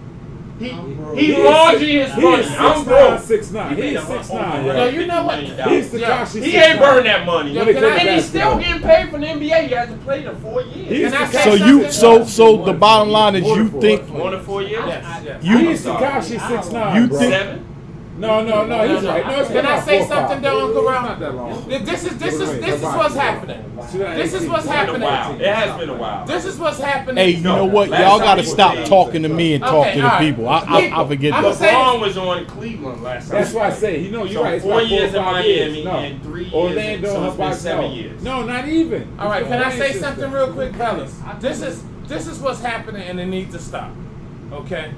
He laundering his money. I'm broke. 6'9". He's 6'9". Yo, you know what? He ain't burned that money. And he's still getting paid from the NBA. He hasn't played in 4 years. So the bottom line is you think more than 4 years? He's Tekashi 6'9". You think 7? No, he's right. No, Can I say something though, Uncle Ron? not that long. This is what's happening. This is what's happening. It has been a while. This is what's happening. Hey, you know what? Y'all got to stop talking to me and talk to the people. I forget that. LeBron was on Cleveland last time. That's why I say, you know, you're right. It's 4 years in 5 Miami No. and 3 years. Orlando, So it's been 7 years. No, not even. All right, can I say something real quick, fellas? This is what's happening, and it needs to stop. Okay,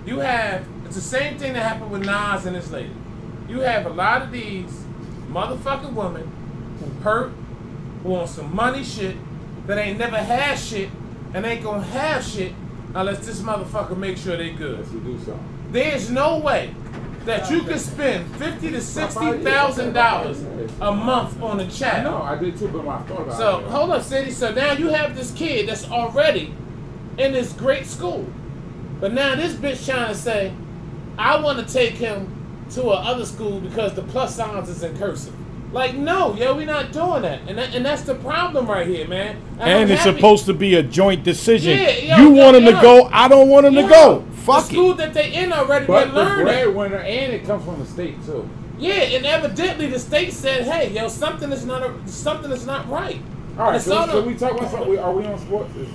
it's the same thing that happened with Nas and this lady. You have a lot of these motherfucking women who hurt, who on some money shit, that ain't never had shit, and ain't gonna have shit unless this motherfucker make sure they good. Yes, we do something. There's no way that you can spend $50,000 to $60,000 a month on a child. No, I did too, but I thought about it. So hold up, City. So now you have this kid that's already in this great school, but now this bitch trying to say, I want to take him to a other school because the plus signs is in cursive. Like, no, yo, we not doing that, and that's the problem right here, man. And it's supposed to be a joint decision. Yeah, you want him to go, I don't want him to go. Fuck the school that they in already but been learning. But the breadwinner, and it comes from the state too. Yeah, and evidently the state said, hey, yo, something is not right. All right, so can we talk about something? Are we on sports? Is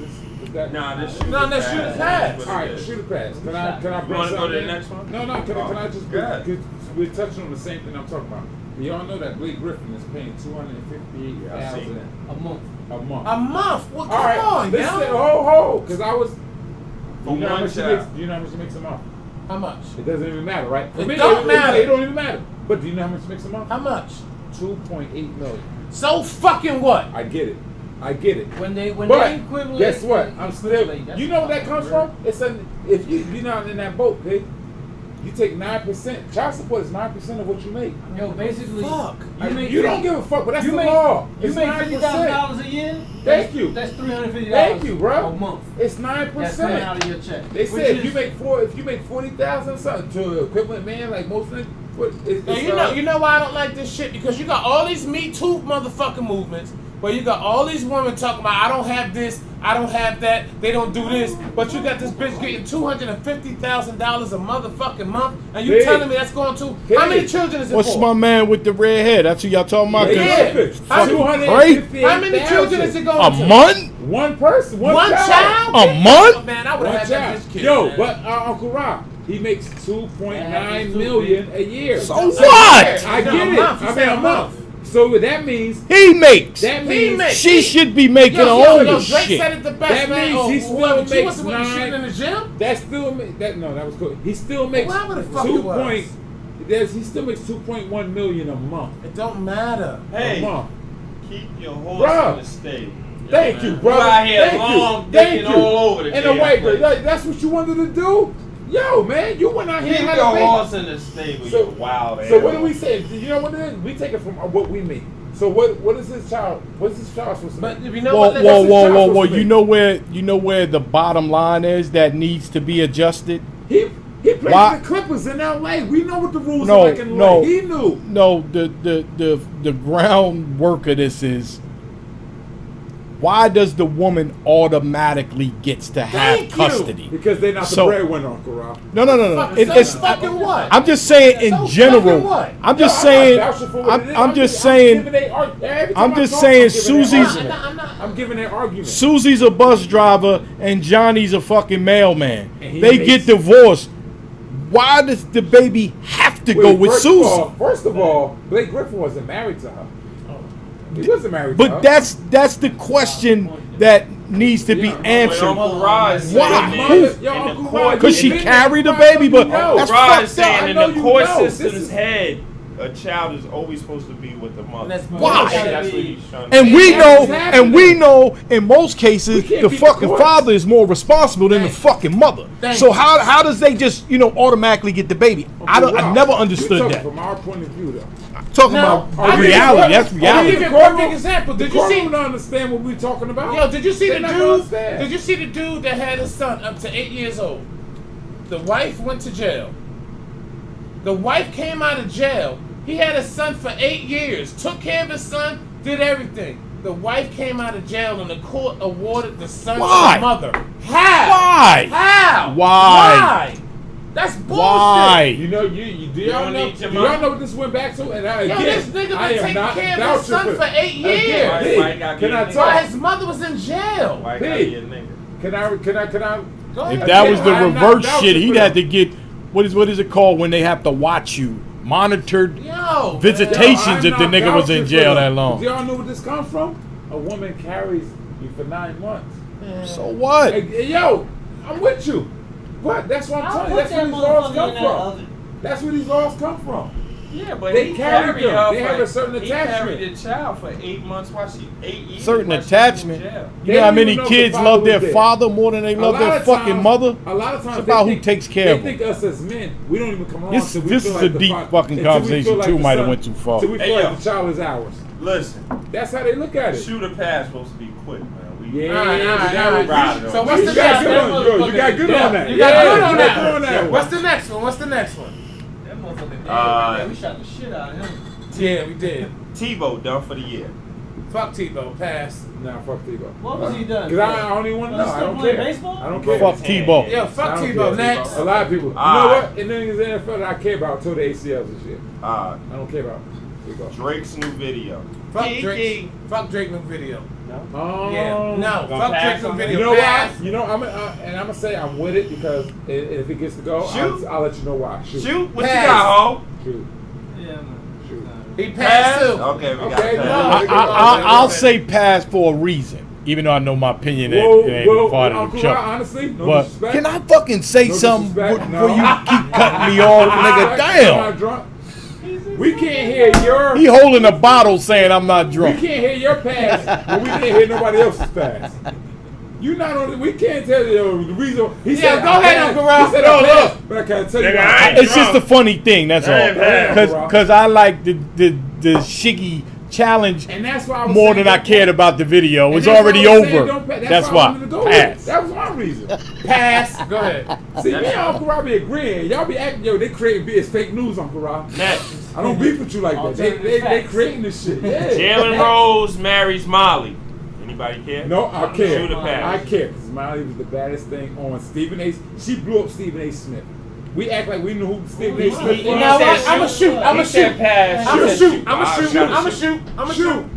that? That's shoot the pass. All right, shoot the pass. Can I bring something? You want to go to the next one? No. Can I just go? Because we're touching on the same thing I'm talking about. Y'all know that Blake Griffin is paying $258,000 a month. A month? Well, come on, listen, ho, because I was. Do you know how much he makes a month? How much? It doesn't even matter, right? It don't matter. It don't even matter. But do you know how much he makes a month? How much? $2.8 million. So fucking what? I get it. When they equivalent. Guess what? I'm still. You know where that comes from? It's if you're not in that boat, pig. You take 9%. Child support is 9% of what you make. Yo, basically, you don't give a fuck, but that's the law. You make $50,000 a year. Thank you. That's $350. Thank you, bro. A month. It's 9%. That's coming out of your check. They said if you make $40,000 something to an equivalent man like most things. You know why I don't like this shit? Because you got all these Me Too motherfucking movements where you got all these women talking about I don't have this, I don't have that, they don't do this, but you got this bitch getting $250,000 a motherfucking month, and you telling me that's going to how many children is it What's for? my man with the red hair? That's who y'all talking about? How many children is it going to? A month? One person, one child? A month? Oh, man, I would have had that bitch kid. Yo, but Uncle Rob, he makes $2.9 million a year. So what? I get it. I mean a month. So that means he makes. That means she should be making her own shit. Drake said it the best. That means he still makes $9 in the gym. That still that was cool. He still makes he still makes $2.1 million a month. It don't matter. Hey, a month. Keep your horse in the stable. Thank you, brother. You out here long dicking all over the and a white girl. That's what you wanted to do? Yo, man, you went out here and had a horse in the stable, you wild ass. So what do we say? You know what it is? We take it from what we make. So what is this child? What's this child supposed to make? But you know whoa. You know where the bottom line is that needs to be adjusted? He played for the Clippers in LA. We know what the rules are like in LA. He knew. No, the groundwork of this is, why does the woman automatically gets to have custody? Because they're not the breadwinner, Uncle Rob. No. It's fucking what? I'm just saying in general. I'm just saying Susie's. I'm giving their argument. Susie's a bus driver and Johnny's a fucking mailman. They get divorced. Why does the baby have to go with Susie? First of all, Blake Griffin wasn't married to her. He wasn't married to her. But that's the question that needs to be answered. Why? Because she carried the baby, but that's fucked up. In the court system's head, a child is always supposed to be with the mother. Why? That's what he's trying to And we know in most cases the fucking father is more responsible than the fucking mother. So how does they just automatically get the baby? I never understood that. From our point of view, though. Talking about reality. That's reality. I'll give you a perfect example. Did you see? Don't understand what we're talking about. Yo, did you see the dude? Did you see the dude that had his son up to 8 years old? The wife went to jail. The wife came out of jail. He had a son for 8 years. Took care of his son. Did everything. The wife came out of jail and the court awarded the son to the mother. How? Why? How? Why? That's bullshit. Why? You know, do y'all know what this went back to? And this nigga been taking care of his son for 8 years. Can I talk? Why his mother was in jail? Can I? Go ahead. If that was the reverse shit, he'd have to get what is it called when they have to watch you? Monitored visitations if the nigga was in jail that long. Do y'all know where this comes from? A woman carries you for 9 months. So what? Hey, yo, I'm with you. What? That's what I'm telling you. That's where these laws come from. That's where these laws come from. Yeah, but they he carried them. her They have a certain He attachment. carried the child for 8 months while she 8 years. Certain while she was in attachment. jail. You know how many kids love their father more than they love their fucking mother? A lot of times it's about who takes care of them. They think us as men, we don't even come along. This is a deep fucking conversation too. Might have went too far. So we feel like the child is ours. Listen, that's how they look at it. Shooter pass supposed to be quick, man. So what's the next one? You got good on that. You got good on that. What's the next one? What's the next one? That motherfucker, we shot the shit out of him. Yeah, we did. Tebow done for the year. Fuck Tebow. Pass. Nah, fuck Tebow. What was he done? Because I don't even want to know. I don't care. Baseball? I don't care. Fuck Tebow. Yeah, fuck Tebow. Next. A lot of people. You know what? And then there's the NFL that I care about until the ACLs and shit. I don't care about Tebow. Drake's new video. Fuck Drake. Fuck Drake new video. No. Yeah. No. Fuck Drake new video. You know why? You know, I'm gonna say I'm with it because if it gets to go, I'll let you know why. Shoot. What you got, ho? Shoot. Yeah, man. He passed too. Okay, we got pass. I'll say pass for a reason, even though I know my opinion ain't part of the show. Honestly, no but disrespect. can I fucking say something before you keep cutting me off, nigga? Damn. We can't hear your. He holding a bottle saying I'm not drunk. We can't hear your pass, but we can't hear nobody else's pass. You not on. We can't tell you the reason. He said, "Go ahead, Uncle Ross." He said, "Oh, look," but I can't tell you. It's just a funny thing. That's all. Because I like the Shiggy challenge and that's why more than I cared about the video. It was already over. That's why. Pass. That was my reason. Pass. Go ahead. See, me and Uncle Rob be agreeing. Y'all be acting, they creating it's fake news, Uncle Rob. I don't beef with you like that. They creating this shit. Yeah. Jalen Rose marries Molly. Anybody care? No, I care. Shoot or pass? I care because Molly was the baddest thing on Stephen A. She blew up Stephen A. Smith. We act like we knew who Stephen A. Smith was. You know what? I'ma shoot. I'ma shoot.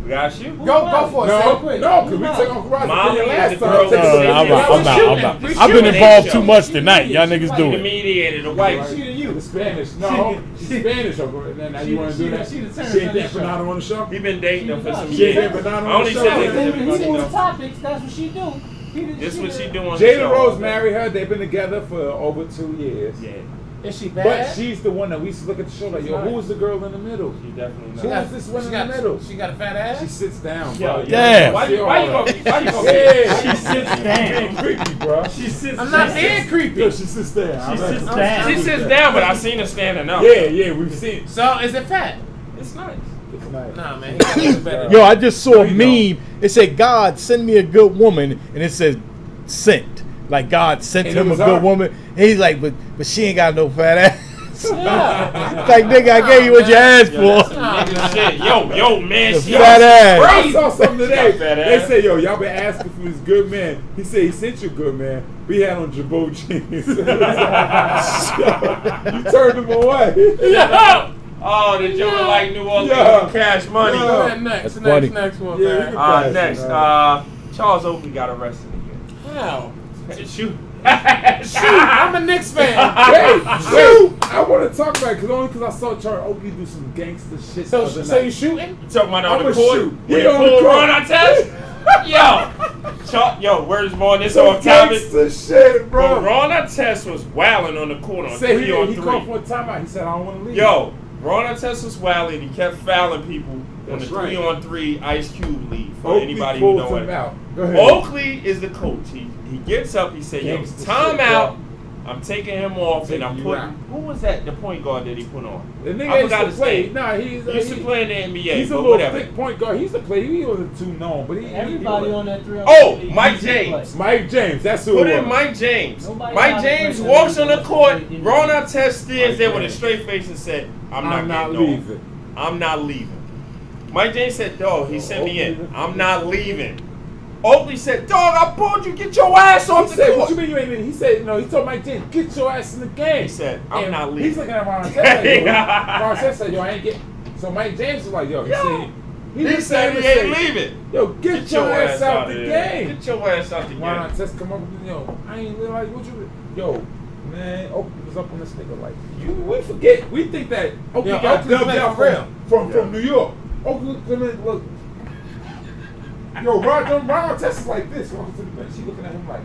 We gotta shoot. Go for it. No, because we took Uncle Rob's opinion last time. I've been involved too much tonight. Y'all niggas do The it. mediator, the white. The Spanish. No, she's Spanish. Now you want to do that? She ain't that Bernardo on the show? He been dating her for some She years. ain't Bernardo on the show? He moves topics. That's what she do. This is what she doing on the show. Jalen Rose married her. They've been together for over 2 years. Yeah. Is she bad? But she's the one that we used to look at the show like, yo, who was the girl in the middle? She definitely Who was this one in the middle? She got a fat ass? She sits down, Yo, bro. Damn. Why you gonna she sits down. Creepy, bro. She sits I'm not being creepy. Yo, she sits down. She sits down, but I've seen her standing up. Yeah, we've seen. So is it fat? It's nice. It's nice. Nah, man. He got to do better. Yo, I just saw a meme. It said, God, send me a good woman. And it says, sent. Like God sent him a good woman. And he's like, but she ain't got no fat ass. Yeah. Like, nigga, I gave you what you asked for. Yo, man, she fat ass. I saw something today. They say, yo, y'all been asking for this good man. He said he sent you a good man. We had on Jabot jeans. You turned him away. Yeah. Oh, the Joker like New Orleans Cash Money. Go ahead, next one, man. Next, Charles Oakley got arrested again. Wow. Shoot. I'm a Knicks fan. Shoot! I want to talk about it only because I saw Charles Oakley do some gangster shit. So you shooting? You talking about on the I'ma court? shoot. When Yeah, the on the court court. run our test? Yo, where's more on this Some off topic? gangster shit, bro. But Ron Artest was wilding on the court on Say 3 on 3. he called for a timeout. He said, I don't want to leave. Yo, Ron Artest was wilding. He kept fouling people on the That's right. 3 on 3 Ice Cube league. For Oakley anybody who pulled know him it. out. Go ahead. Oakley is the coach. He gets up. He said, "Yo, Gangsta time shit, out. bro. I'm taking him off, and I'm you putting." out. Who was that? The point guard that he put on? The nigga I used forgot to his play. name. Nah, He used to play in the NBA. He's a but little whatever. thick point guard. He used to play. He wasn't too known, but Everybody on that 3 Oh, Mike James. Mike James. That's who Put it in was. Mike James. Nobody Mike got James to walks play on the that court. game. Ron Artest stands there with a James. straight face and said, I'm I'm not not getting leaving. off. I'm not leaving. Mike James said, "Dog, he sent me in. I'm not leaving." Oakley said, "Dog, I pulled you. Get your ass off the court." What you mean you ain't in? He said, he told Mike James, "Get your ass in the game." He said, "I'm not leaving." He's looking at Ron Artest. Ron Artest said, "Yo, I ain't get." So Mike James was like, "Yo, he said he ain't leaving. Yo, get your ass out the game. Get your ass out the game." Ron Artest come up with, I ain't realize what you. Yo, man, Oakley was up on this nigga like we forget. We think that Oakley got dubbed out from New York. Oakley come in, look. Yo, Ron Artest is like this. Walking to the bench, she looking at him like.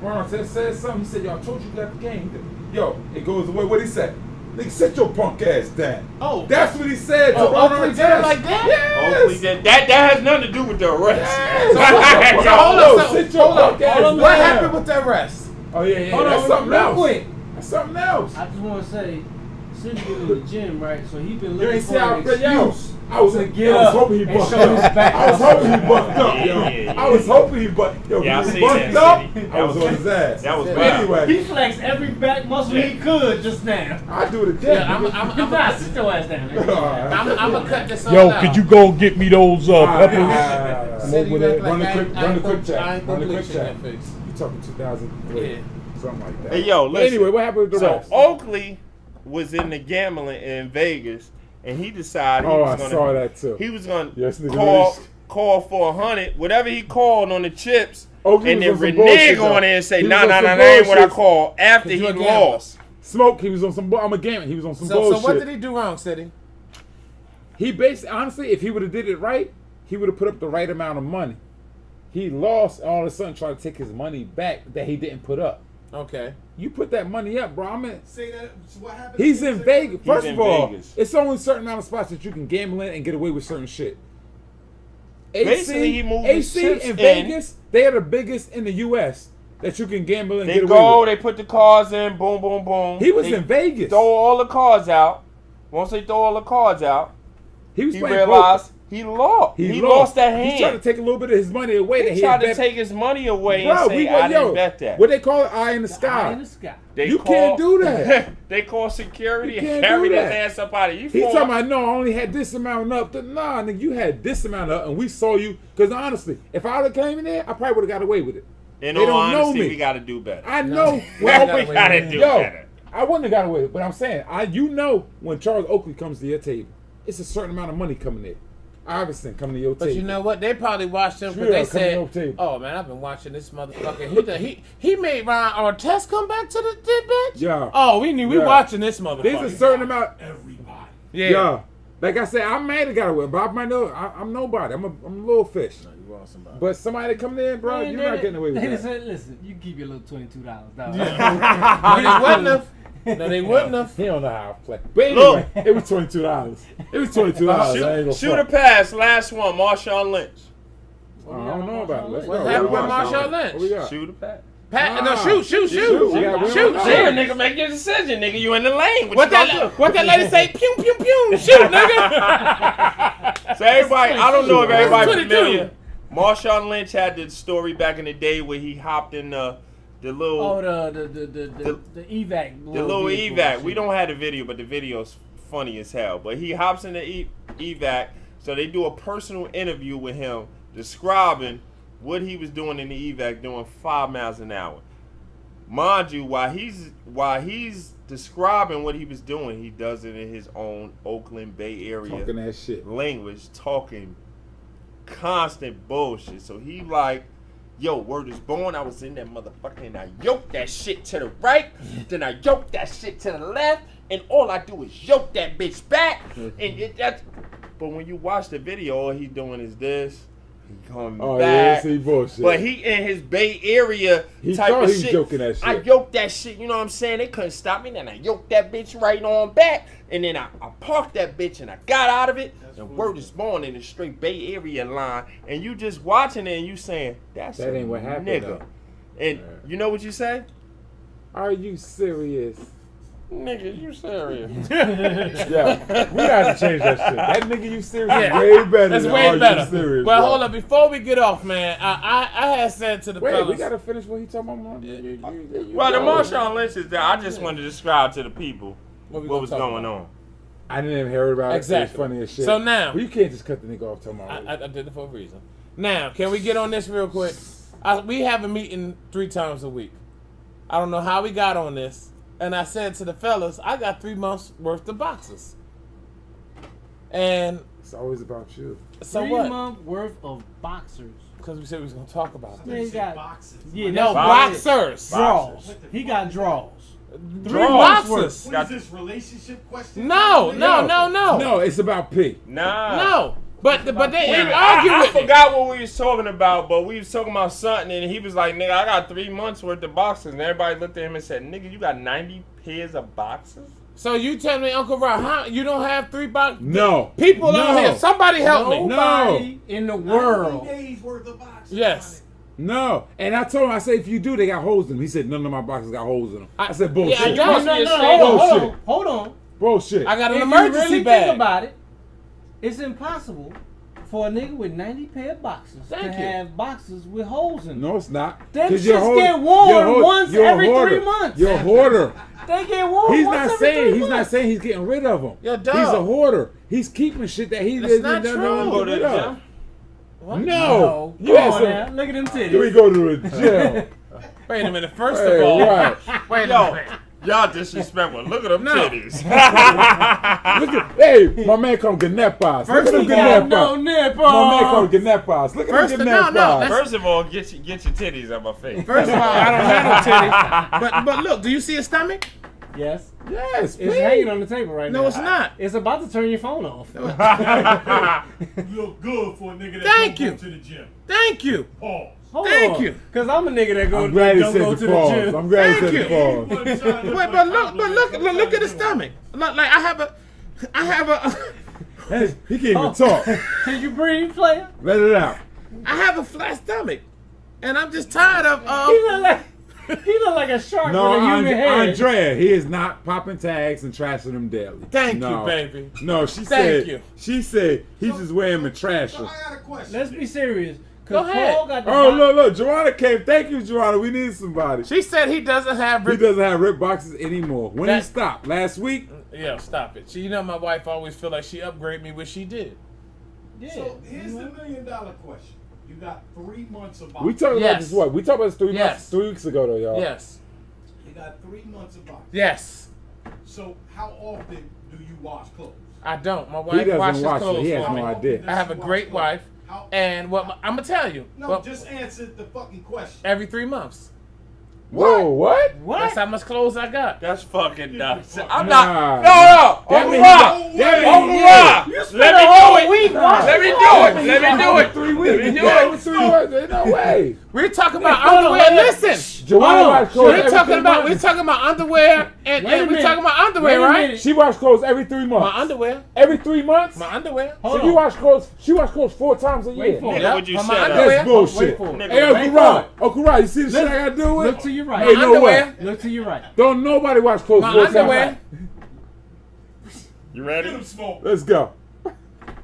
Ron Artest said something. He said, "Yo, I told you got the game." Yo, it goes away. What he said? Nigga, sit your punk ass down. Oh, that's what he said to Ron Artest. Did it like that? Yes. Oakley did that. That has nothing to do with the arrest. Yes. Hold up. What happened with the arrest? Oh yeah. That's something else. Quick. That's something else. I just want to say, since you in the gym, right? So he been looking for an excuse. I was hoping he bucked up. I was hoping he bucked up, yo. I was hoping he bucked up. Yeah, I he bucked up. I was on his ass. That was bad. Anyway, he flexed every back muscle he could just now. I do it again. I'm sit your ass down. I'm gonna cut this off. Yo, could you go get me those peppers? Run the quick check. You talking 2003? Something like that. Hey, yo, listen. Anyway, what happened with the rest? So Oakley was in the gambling in Vegas, and he decided I saw that too. He was gonna call for 100, whatever he called on the chips, and then renege on it and say, nah, that ain't what I call. After he lost, Smoke, he was on some. I'm a gamer. He was on some bullshit. So what did he do wrong, City? He basically, honestly, if he would have did it right, he would have put up the right amount of money. He lost, and all of a sudden tried to take his money back that he didn't put up. Okay. You put that money up, bro. Say that. What happened? He's in Vegas. First of all, it's only a certain amount of spots that you can gamble in and get away with certain shit. Basically, he moved AC and Vegas, they are the biggest in the U.S. that you can gamble and they get away with. They put the cards in, boom, boom, boom. He was in Vegas. Throw all the cards out. Once they throw all the cards out, he realized he lost. He lost that hand. He tried to take a little bit of his money away. He tried to take his money away and say, I didn't bet that. What they call it? Eye in the sky. Eye in the sky. You can't do that. They call security and carry his ass up out of you. He's talking about, no, I only had this amount up. Nah, nigga, you had this amount up, and we saw you. Because honestly, if I would have came in there, I probably would have got away with it. In all honesty, we got to do better. I know. We got to do better. I wouldn't have got away with it, but I'm saying, when Charles Oakley comes to your table, it's a certain amount of money coming in. Iverson coming to your table. But you know what? They probably watched him because they said, "Oh man, I've been watching this motherfucker. He made Ron Artest come back to the bitch. Yeah. Oh, we watching this motherfucker. There's a certain amount. Everybody. Yeah. Like I said, I might have got away, but I might know I'm nobody. I'm a little fish. No, you are somebody. But somebody that coming in, bro, you're not getting away with that. Said, listen, you keep your little $22, dog. They wouldn't have. No, they wouldn't have. He don't know how to play. But anyway, it was $22. It was $22. Shoot a pass. Last one, Marshawn Lynch. I don't know about it. Let's What go. happened with Marshawn Lynch? What we got? Shoot a pass. Shoot. Sure, nigga, make your decision, nigga. You in the lane. What that lady say? Pew, pew, pew. Shoot, nigga. So everybody, I don't know if everybody's familiar. Marshawn Lynch had the story back in the day where he hopped in the little the evac. The little evac. We don't have the video, but the video's funny as hell. But he hops in the evac, so they do a personal interview with him describing what he was doing in the evac, doing 5 miles an hour. Mind you, while he's describing what he was doing, he does it in his own Oakland Bay Area talking that shit language, talking constant bullshit. So he like, yo, word is born. I was in that motherfucker and I yoked that shit to the right, then I yoked that shit to the left, and all I do is yoke that bitch back. But when you watch the video, all he's doing is this. He coming back. Yeah, bullshit. But he in his Bay Area type of shit. Joking that shit. I yoked that shit, you know what I'm saying? They couldn't stop me. Then I yoked that bitch right on back. And then I parked that bitch and I got out of it. And word is born in the straight Bay Area line. And you just watching it and you saying, that ain't what happened, nigga. though. And you know what you say? Are you serious? Nigga, you serious? Yeah, we gotta change that shit. That nigga, you serious? Yeah. Way better. That's way better. Serious, well, hold up. Before we get off, man, I had said to the fellas. We gotta finish what he talking about. Well, the Marshawn Lynch is there. I just wanted to describe to the people what was going on. I didn't even hear about it. Exactly. It's funny as shit. So now, well, you can't just cut the nigga off tomorrow. I did it for a reason. Now, can we get on this real quick? We have a meeting 3 times a week. I don't know how we got on this. And I said to the fellas, I got 3 months worth of boxes. And it's always about you. So 3 what? months worth of boxers. Because we said we was going to talk about it. He got boxes. Yeah, no, boxers. boxers. Draws. He got draws. 3 boxes. What is this relationship question? No. No, it's about P. Nah. No. But they argue I with me. forgot what we was talking about, but we was talking about something, and he was like, nigga, I got 3 months worth of boxes. And everybody looked at him and said, nigga, you got 90 pairs of boxes? So you tell me, Uncle Rob, how you don't have 3 boxes? No. People out here, somebody help me. Nobody in the world. Days worth of boxes. Yes. No. And I told him, I said, if you do, they got holes in them. He said, none of my boxes got holes in them. I said, bullshit. No. Hold on. Bullshit. I got an If emergency you really bag. think about it, it's impossible for a nigga with 90 pair of boxes to have boxes with holes in them. No, it's not. Them 'Cause shits get worn once every 3 months. You're a hoarder. They get worn He's once not every saying 3 he's months. not saying he's getting rid of them. You're He's dumb. a hoarder. He's keeping shit that he That's doesn't not true. Go to get the rid of. gym? What? No. Come on now. Look at them titties. Here we go to the gym. Wait a minute. First Hey, of all, right. wait a Yo, minute. y'all disrespectful. Look at them titties. Hey, my man called Ganepas. First Look of at all, them no Ganepas. nipple. My man called Ganepas. Look First at of- them no, Ganepas. First of all, get your titties out my face. First of all, I don't have no titties. But look, do you see his stomach? Yes. Yes, It's please. hanging on the table right now. No, it's not. It's about to turn your phone off. You look good for a nigga that Thank don't you. go to the gym. Thank you. Pause. Hold Thank on. you. Cause I'm a nigga that I'm glad he don't go said to the the pause. gym. I'm glad he Thank said you. the pause. Wait, but look at his stomach. Like I have a Hey, he can't even talk. Can you breathe, player? Let it out. I have a flat stomach, and I'm just tired of. He look like a shark No, with a human head. Andrea, he is not popping tags and trashing them daily. Thank No. you, baby. No, she Thank said. you. She said he's just wearing them and trashing. So I got a question. Let's be serious. Go Cause ahead. Paul got the Oh, look, Joanna came. Thank you, Joanna. We need somebody. She said he doesn't have. He doesn't have rip boxes anymore. When he That- stopped? Last week? Yeah, stop it. You know my wife always feel like she upgraded me, which she did. Yeah. So here's the $1 million question. You got 3 months of boxes. We talked about Yes. this what? We talked about this 3 Yes. months, 3 weeks ago though, y'all. Yes. You got 3 months of boxes. Yes. So how often do you wash clothes? I don't. My He wife doesn't washes wash it. clothes He has for no me. idea. I have a great wife, How- and what I'm gonna tell you. No, well, just answer the fucking question. every 3 months. Whoa, what? That's how much clothes I got. That's fucking nuts. I'm not. Nah. No. That Uncle mean- Rob. that Uncle mean- Rob. You Let me do it. Nah. Let me do it. Let me do it. 3 weeks. Let me do Yeah, it. 3 months. There's no way. We're talking about Hold on, underwear. wait. Listen, Joanna washes clothes we're every talking 3 about months. underwear, and Wait a we're minute. talking about underwear, Wait a right? minute. She washes clothes every 3 months. My underwear, Every 3 months? my underwear. Hold So you on. wash clothes, she washes clothes 4 times a year. Wait for it. Nigga, would you For my shut up? underwear. That's bullshit. Wait for it. Nigga, Hey, Uncle wait Rob. for Uncle Rob, you see the shit I gotta do with? Look to your right. Ain't no underwear. way. Look to your right. Don't nobody wash clothes My 4 times. underwear. You Get ready? him smoke. Let's go.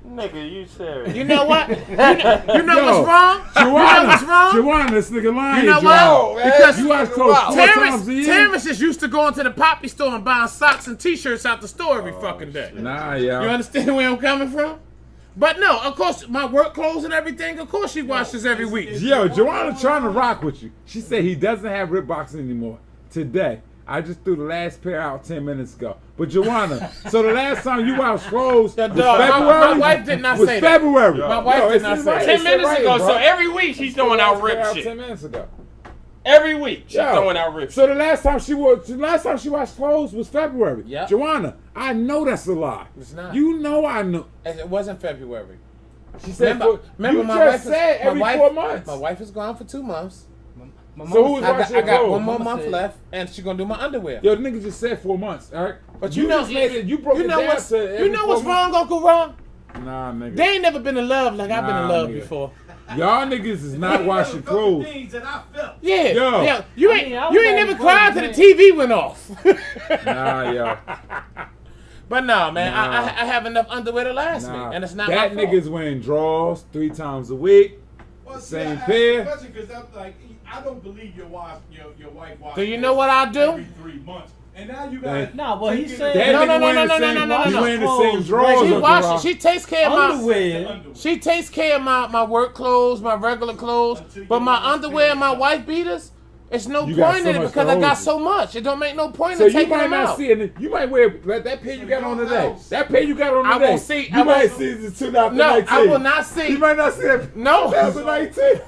Nigga, you serious? You know what? You know Yo, what's wrong? You know what's wrong? Joanna, this nigga lying. You know Joanna. what? Because You wash clothes 4 times a year? Terrence just used to going to the poppy store and buying socks and t-shirts out the store every fucking day. Nah, You yeah. understand where I'm coming from? But no, of course, my work clothes and everything, of course she washes every week. Yo, Joanna trying to rock with you. She said he doesn't have rip boxes anymore. Today. I just threw the last pair out 10 minutes ago. But Joanna, so the last time you washed clothes was dog, February? my wife did not was say that. February. My wife did not it's say right- that. it's 10 minutes right, ago, bro. so every week she's throwing out rip Last pair shit. 10 minutes ago. Every week she's Yo, throwing out rip So shit. the last time she washed clothes was February. Yep. Joanna, I know that's a lie. It's not. You know I know. It wasn't February. She said Remember you my just wife said is, every my wife, 4 months. My wife is gone for 2 months. So who's washing I got clothes? one more Mama month said- left, and she's gonna do my underwear. Yo, the nigga just said 4 months, all right? But you know, just made it. You broke it down what's, to you every know 4 what's months. wrong, Uncle Ron? Nah, nigga. They ain't never been in love like I've been in Nah, love nigga. before. Y'all niggas is not washing clothes. Things that I felt. Yeah, Yo. yeah. You I ain't mean, I you was ain't at never the cried till point, the TV went off. Nah, yo. But no, man, Nah. I have enough underwear to last me, and it's not that my fault. nigga's wearing drawers 3 times a week. Well, Same I pair. asked the question because I'm like, I don't believe your wife Do you know what I do? every 3 months. And now you got nah, but he said No. No. He wearing the same drawers. She washes. She takes care of underwear. She takes care of my work clothes, my regular clothes, but my underwear and my wife beaters. It's no You got point so in it much because to I got hold so much. It don't make no point So in you taking might them not out. see it. You might wear that pair you got on today. That pair you got on I today. won't see. You might see the 2019. No, I will not see. You might not see it. No. 2019.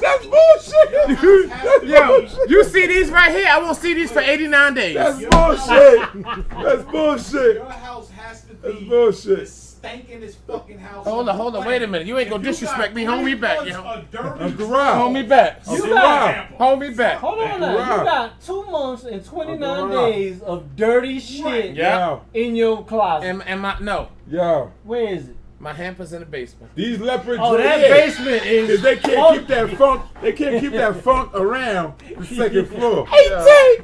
That's bullshit. That's Yo, bullshit. you see these right here? I won't see these for 89 days. That's bullshit. That's bullshit. Your house has to That's be bullshit. stinking this fucking house. Hold on, wait a minute. You ain't gonna disrespect me. Hold me back, yo. Uncle Rob. Hold me back. You got, Hold me back. hold on now. You got 2 months and 29 Uncle Rob. days of dirty shit Yeah. in your closet. And my no, Yo, Where is it? my hamper's in the basement. these leopard Oh, that drawers. basement is. Cause they can't keep that funk. They can't keep that funk around the second floor. Hey,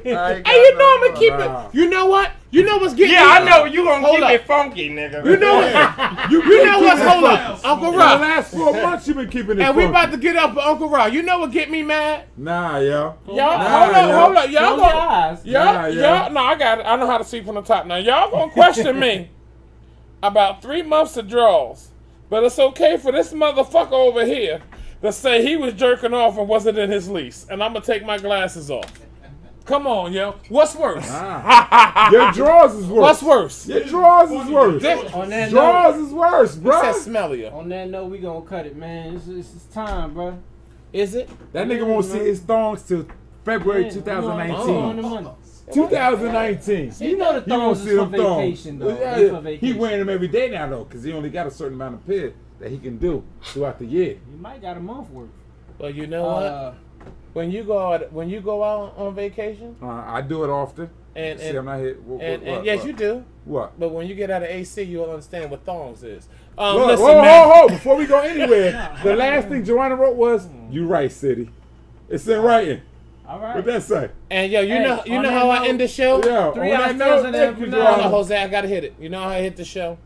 T. I ain't Hey, you got know I'm gonna no- keep Nah. it. You know what? You know what's getting Yeah, me? I know you gonna Hold keep up. it funky, nigga. You know what? You You know what's hold up, Uncle For the Rob. last 4 months, you've been keeping it. And we funky. about to get up for Uncle Rob. You know what get me mad? Nah, yo. Y'all, Nah, hold up. Y'all Close your gonna, eyes. Nah, y'all. No, I got it. I know how to see from the top now. Y'all gonna question me about 3 months of draws, but it's okay for this motherfucker over here to say he was jerking off and wasn't in his lease, and I'm gonna take my glasses off. Come on, yo. What's worse? Your drawers is worse. What's worse? Your drawers is worse. On that Drawers note, is worse, He bro. said smellier. on that note, we gonna cut it, man. It's time, bro. Is it? That nigga won't see his thongs till February Man, 2019. we on the money. 2019. You know the He won't thongs see is for them thongs. vacation, though. Yeah, They for He vacation. wearing them every day now, though, because he only got a certain amount of pair that he can do throughout the year. You might got a month worth. Well, you know what? When you go out on vacation, I do it often. and See, I'm not here. and yes, you do. What? But when you get out of AC, you'll understand what thongs is. Look, Listen, whoa, man. whoa, whoa! Before we go anywhere, the last thing Joanna wrote was, "You right, City." It's in writing. All right. What that say? And yo, you Hey, know on how that I end the show? Yeah. Three on that Oxtails note, And thank An you, Empanada. Hold on, Joanna. Jose, I gotta hit it. You know how I hit the show?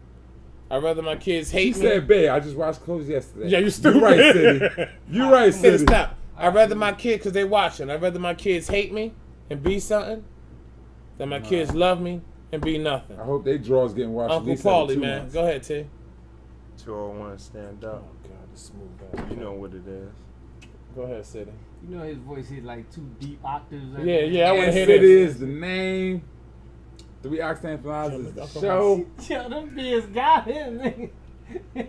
I'd rather my kids She hate me. said, "Babe, I just watched Close yesterday." Yeah, you stupid. right, City. You right, City. Stop. I'd rather my kids, because they watching, I'd rather my kids hate me and be something than my kids love me and be nothing. I hope they draws getting watched. at Uncle least every Paulie, 2 man. months. Go ahead, T. 201 stand up. God, it's smooth out. You know what it is. Go ahead, City. You know his voice hit like 2 deep octaves. Yeah, I want to hear City this. is the name. 3 Oxtails And Empanadas is the Uncle show. Yo, them beers got him, nigga.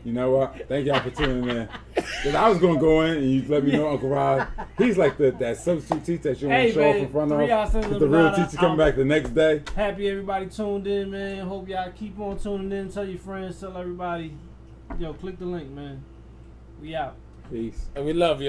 You know what? Thank y'all for tuning in. Because I was going to go in and you let me know Uncle Rod. He's like that substitute teacher that you want Hey, to show off man, in front 3 Oxtails of. And With the real Empanada, teacher coming back the next day. Happy everybody tuned in, man. Hope y'all keep on tuning in. Tell your friends, tell everybody. Yo, click the link, man. We out. Peace. And we love you.